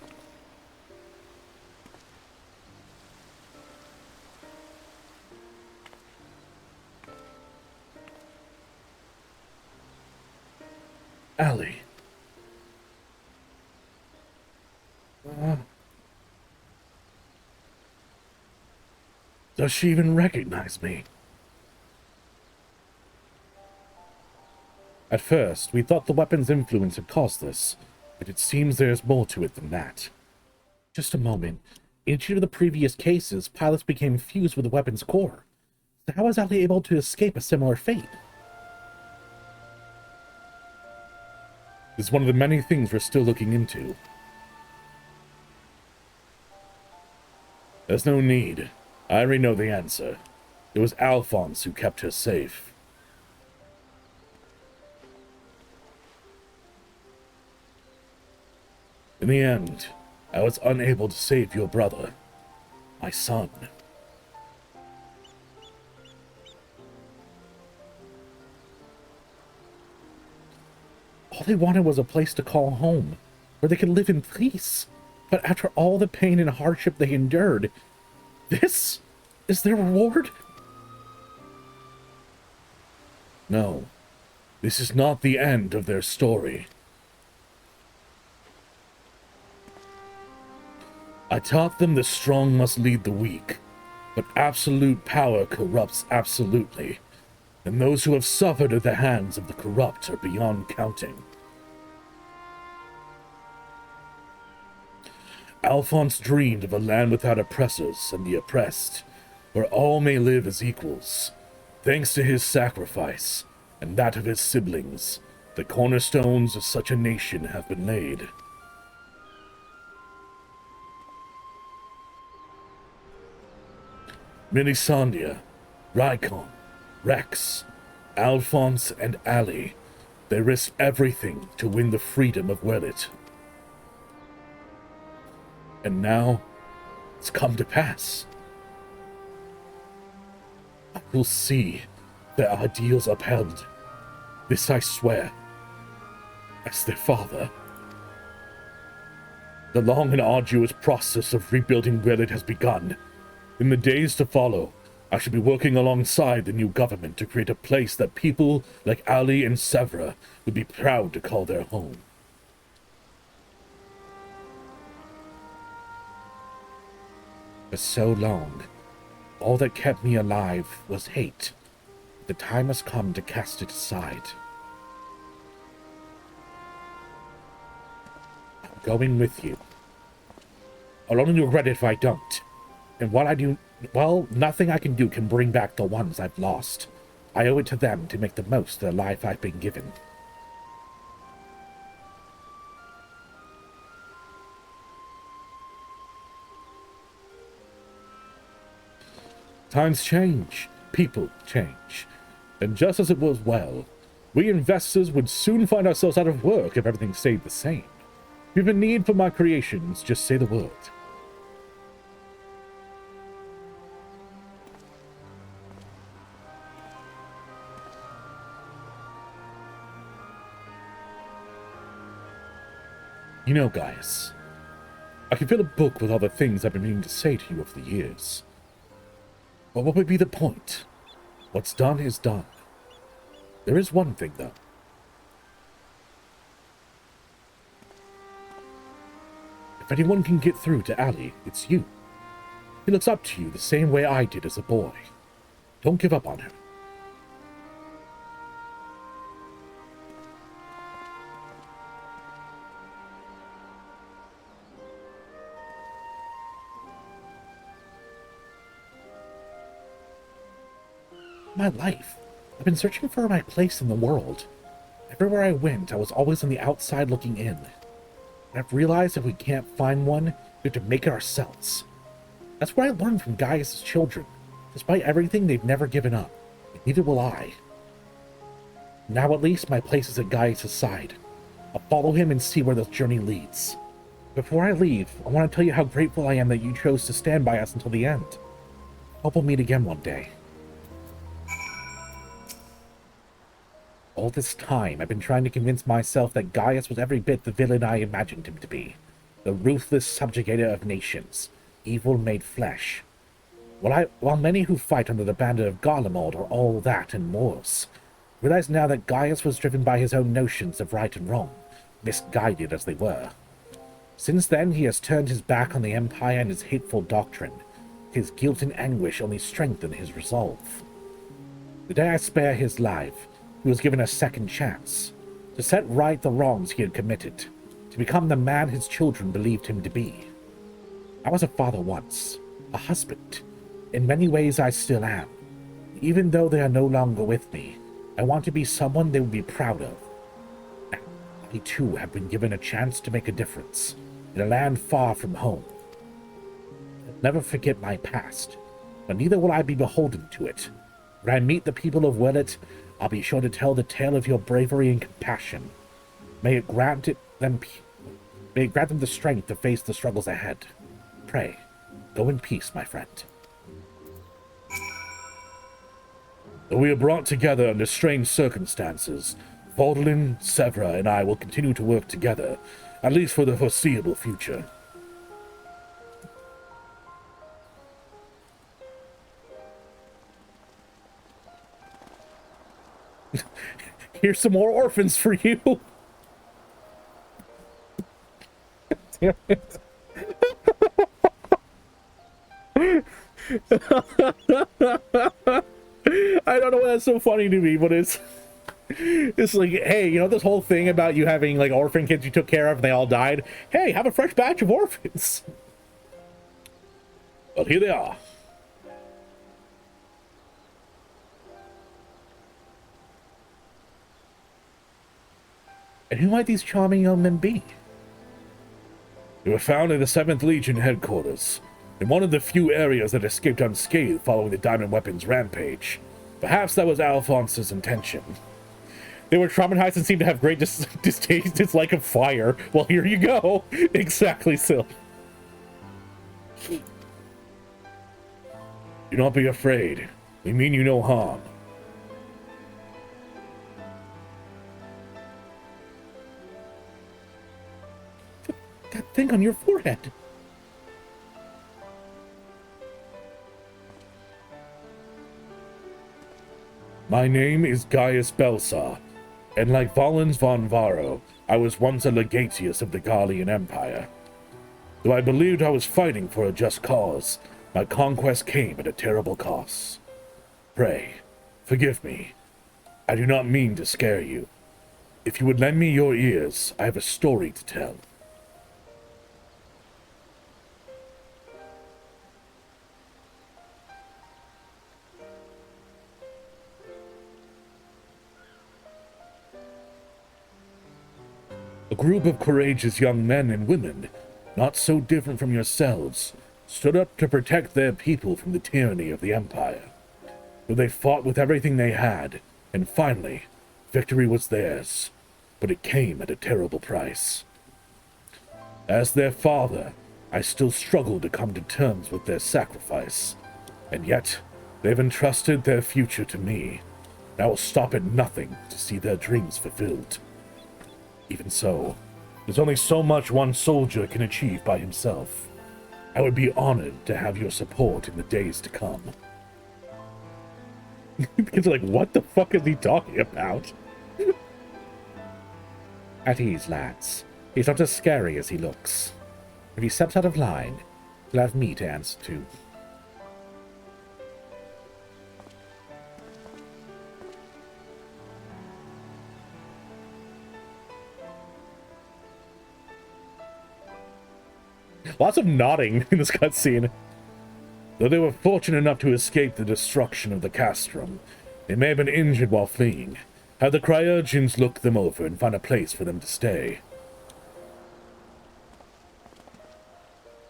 Ali. Does she even recognize me? At first, we thought the weapon's influence had caused this, but it seems there's more to it than that. Just a moment. In each of the previous cases, pilots became fused with the weapon's core. So how was Ali able to escape a similar fate? This is one of the many things we're still looking into. There's no need. I already know the answer. It was Alphonse who kept her safe. In the end, I was unable to save your brother, my son. All they wanted was a place to call home, where they could live in peace. But after all the pain and hardship they endured, this is their reward? No, this is not the end of their story. I taught them the strong must lead the weak, but absolute power corrupts absolutely, and those who have suffered at the hands of the corrupt are beyond counting. Alphonse dreamed of a land without oppressors and the oppressed, where all may live as equals. Thanks to his sacrifice, and that of his siblings, the cornerstones of such a nation have been laid. Melisandre, Rykon, Rex, Alphonse, and Ali, they risked everything to win the freedom of Wellet. And now, it's come to pass. I will see their ideals upheld. This I swear, as their father. The long and arduous process of rebuilding Wellet has begun. In the days to follow, I shall be working alongside the new government to create a place that people like Ali and Sevra would be proud to call their home. For so long, all that kept me alive was hate. The time has come to cast it aside. I'm going with you. I'll only regret it if I don't. And what I do, well, nothing I can do can bring back the ones I've lost. I owe it to them to make the most of the life I've been given. Times change, people change. And just as it was well, we investors would soon find ourselves out of work if everything stayed the same. If you have a need for my creations, just say the word. You know, guys, I can fill a book with all the things I've been meaning to say to you over the years. But what would be the point? What's done is done. There is one thing, though. If anyone can get through to Ali, it's you. He looks up to you the same way I did as a boy. Don't give up on her. my life. I've been searching for my place in the world. Everywhere I went, I was always on the outside looking in. And I've realized if we can't find one, we have to make it ourselves. That's what I learned from Gaius' children. Despite everything, they've never given up. And neither will I. Now at least my place is at Gaius' side. I'll follow him and see where this journey leads. Before I leave, I want to tell you how grateful I am that you chose to stand by us until the end. Hope we'll meet again one day. All this time, I've been trying to convince myself that Gaius was every bit the villain I imagined him to be. The ruthless subjugator of nations. Evil made flesh. While many who fight under the banner of Garlemald are all that and more, realize now that Gaius was driven by his own notions of right and wrong, misguided as they were. Since then, he has turned his back on the Empire and his hateful doctrine. His guilt and anguish only strengthen his resolve. The day I spare his life, he was given a second chance, to set right the wrongs he had committed, to become the man his children believed him to be. I was a father once, a husband. In many ways I still am. Even though they are no longer with me, I want to be someone they would be proud of. Now, I too have been given a chance to make a difference, in a land far from home. I'll never forget my past, but neither will I be beholden to it. When I meet the people of Willet, I'll be sure to tell the tale of your bravery and compassion. May it grant them the strength to face the struggles ahead. Pray, go in peace, my friend. Though we are brought together under strange circumstances, Vaudelin, Sevra, and I will continue to work together, at least for the foreseeable future. Here's some more orphans for you. Damn it. I don't know why that's so funny to me, but it's like, hey, you know this whole thing about you having like orphan kids you took care of and they all died? Hey, have a fresh batch of orphans. Well, here they are. And who might these charming young men be? They were found in the 7th Legion headquarters, in one of the few areas that escaped unscathed following the Diamond Weapons rampage. Perhaps that was Alphonse's intention. They were traumatized and seemed to have great dislike of fire. Well, here you go. Exactly, Sil. Do not be afraid. We mean you no harm. That thing on your forehead. My name is Gaius Belsar, and like Valens von Varro, I was once a legatius of the Garlean Empire. Though I believed I was fighting for a just cause, my conquest came at a terrible cost. Pray, forgive me. I do not mean to scare you. If you would lend me your ears, I have a story to tell. A group of courageous young men and women, not so different from yourselves, stood up to protect their people from the tyranny of the Empire. Though they fought with everything they had, and finally, victory was theirs, but it came at a terrible price. As their father, I still struggle to come to terms with their sacrifice, and yet they've entrusted their future to me, and I will stop at nothing to see their dreams fulfilled. Even so, there's only so much one soldier can achieve by himself. I would be honored to have your support in the days to come. The kids are like, what the fuck is he talking about? At ease, lads. He's not as scary as he looks. If he steps out of line, he'll have me to answer to. Lots of nodding in this cutscene. Though they were fortunate enough to escape the destruction of the castrum, They may have been injured while fleeing. Have the Cryurgians look them over and find a place for them to stay.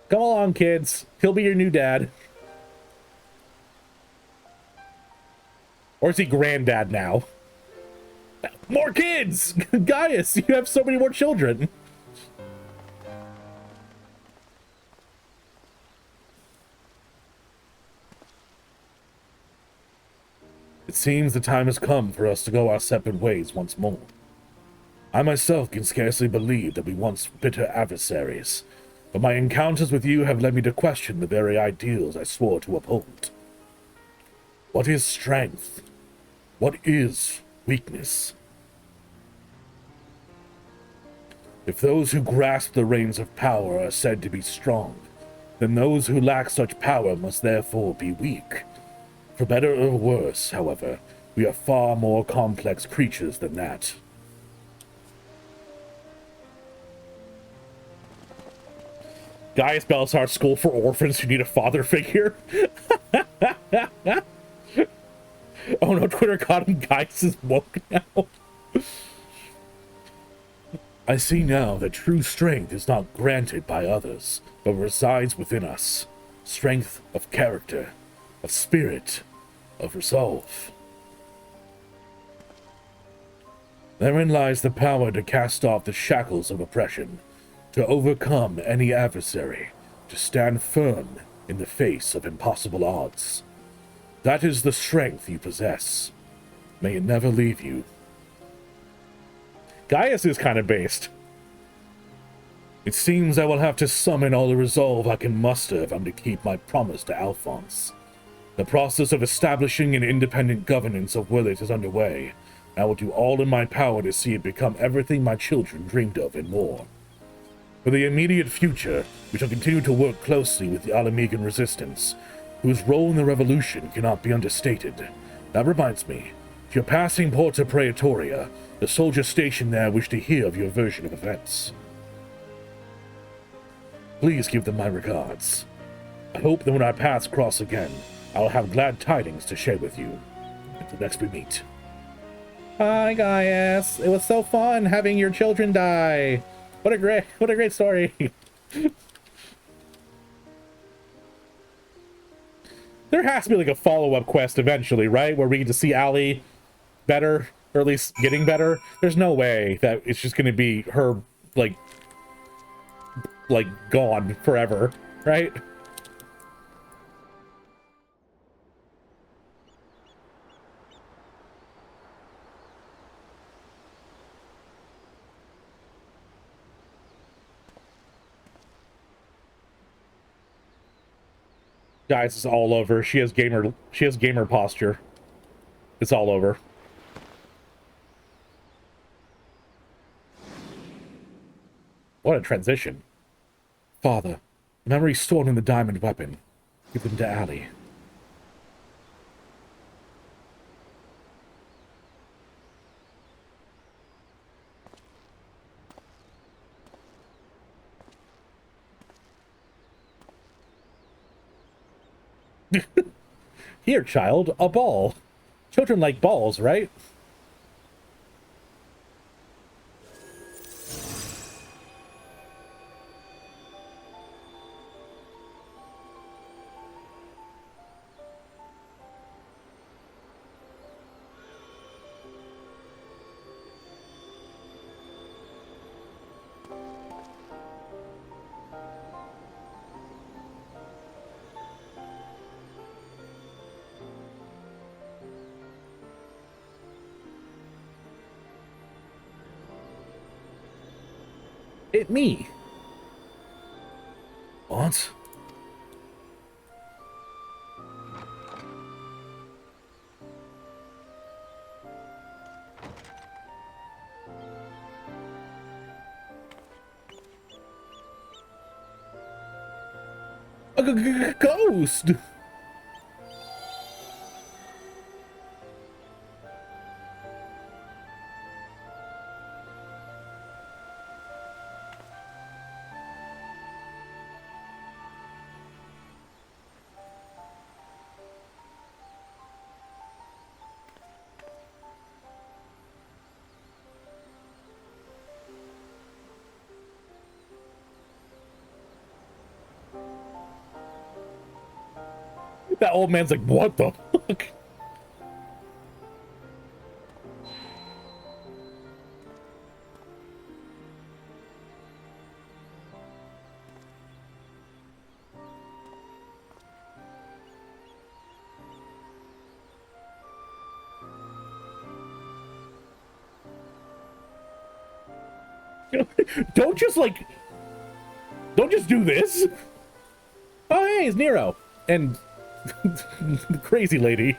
Come along, kids. He'll be your new dad. Or is he granddad now? More kids! Gaius, you have so many more children. It seems the time has come for us to go our separate ways once more. I myself can scarcely believe that we once bitter adversaries, but my encounters with you have led me to question the very ideals I swore to uphold. What is strength? What is weakness? If those who grasp the reins of power are said to be strong, then those who lack such power must therefore be weak. For better or worse, however, we are far more complex creatures than that. Gaius Belisar School for Orphans who need a father figure. Oh no, Twitter caught him. Gaius is woke now. I see now that true strength is not granted by others, but resides within us. Strength of character, of spirit, of resolve. Therein lies the power to cast off the shackles of oppression, to overcome any adversary, to stand firm in the face of impossible odds. That is the strength you possess. May it never leave you. Gaius is kind of based. It seems I will have to summon all the resolve I can muster if I'm to keep my promise to Alphonse. The process of establishing an independent governance of Willett is underway. I will do all in my power to see it become everything my children dreamed of and more. For the immediate future, we shall continue to work closely with the Alamegan resistance, whose role in the revolution cannot be understated. That reminds me, if you're passing Porta Praetoria, the soldiers stationed there wish to hear of your version of events. Please give them my regards. I hope that when our paths cross again, I'll have glad tidings to share with you. Until next we meet. Hi, Gaius. It was so fun having your children die. What a great story. There has to be like a follow-up quest eventually, right? Where we get to see Allie better, or at least getting better. There's no way that it's just going to be her, like gone forever, right? Guys, it's all over. She has gamer posture. It's all over. What a transition. Father, memories stored in the diamond weapon. Give them to Allie. Here, child, a ball. Children like balls, right? It me. What? A ghost. That old man's like, what the fuck? Don't just do this. Oh, hey, it's Nero. And the crazy lady.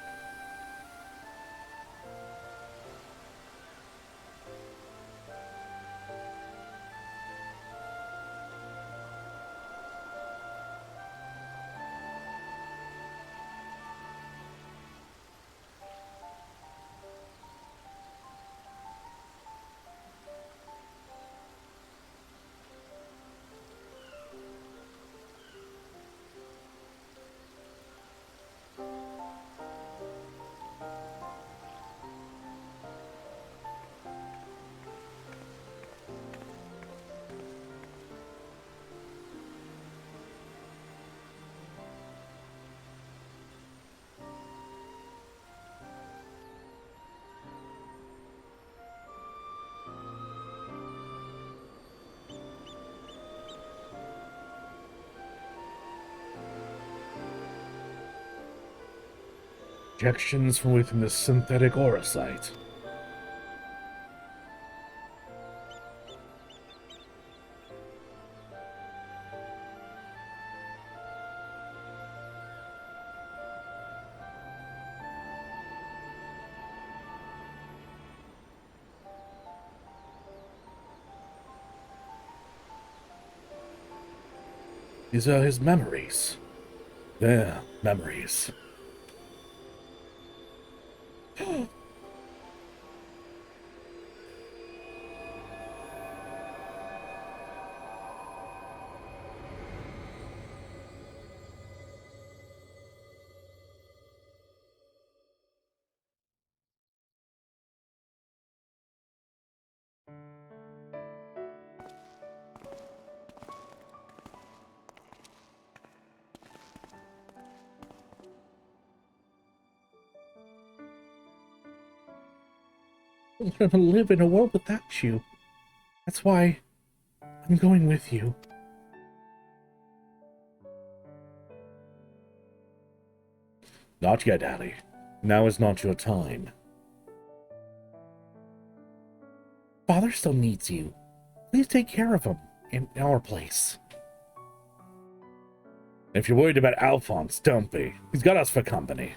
Projections from within the synthetic aura site. These are his memories. Their memories. I'm gonna live in a world without you. That's why I'm going with you. Not yet, Allie. Now is not your time. Father still needs you. Please take care of him in our place. If you're worried about Alphonse, don't be. He's got us for company.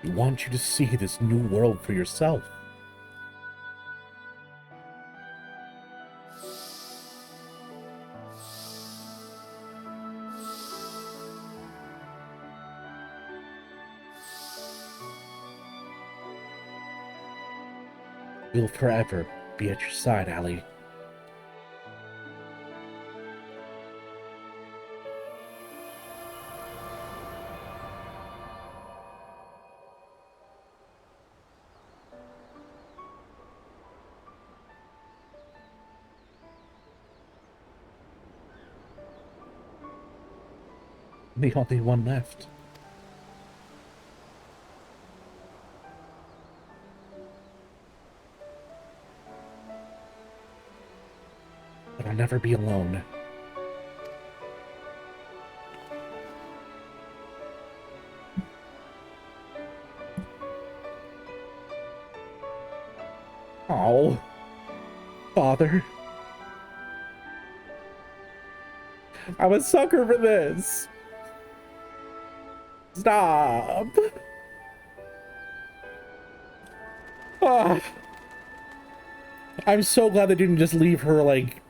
We want you to see this new world for yourself. We'll forever be at your side, Allie. The only one left. But I'll never be alone. Oh, Father. I'm a sucker for this. Stop. Ah. I'm so glad they didn't just leave her, like,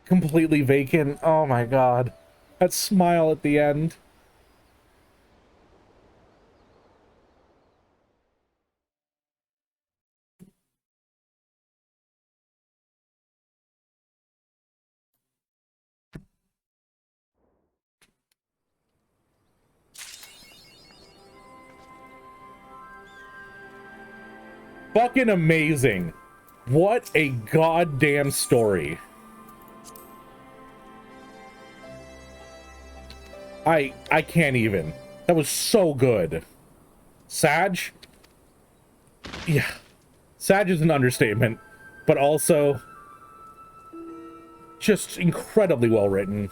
completely vacant. Oh my god. That smile at the end. Fucking amazing. What a goddamn story. I can't even. That was so good. Sag? Yeah. Sag is an understatement, but also just incredibly well written.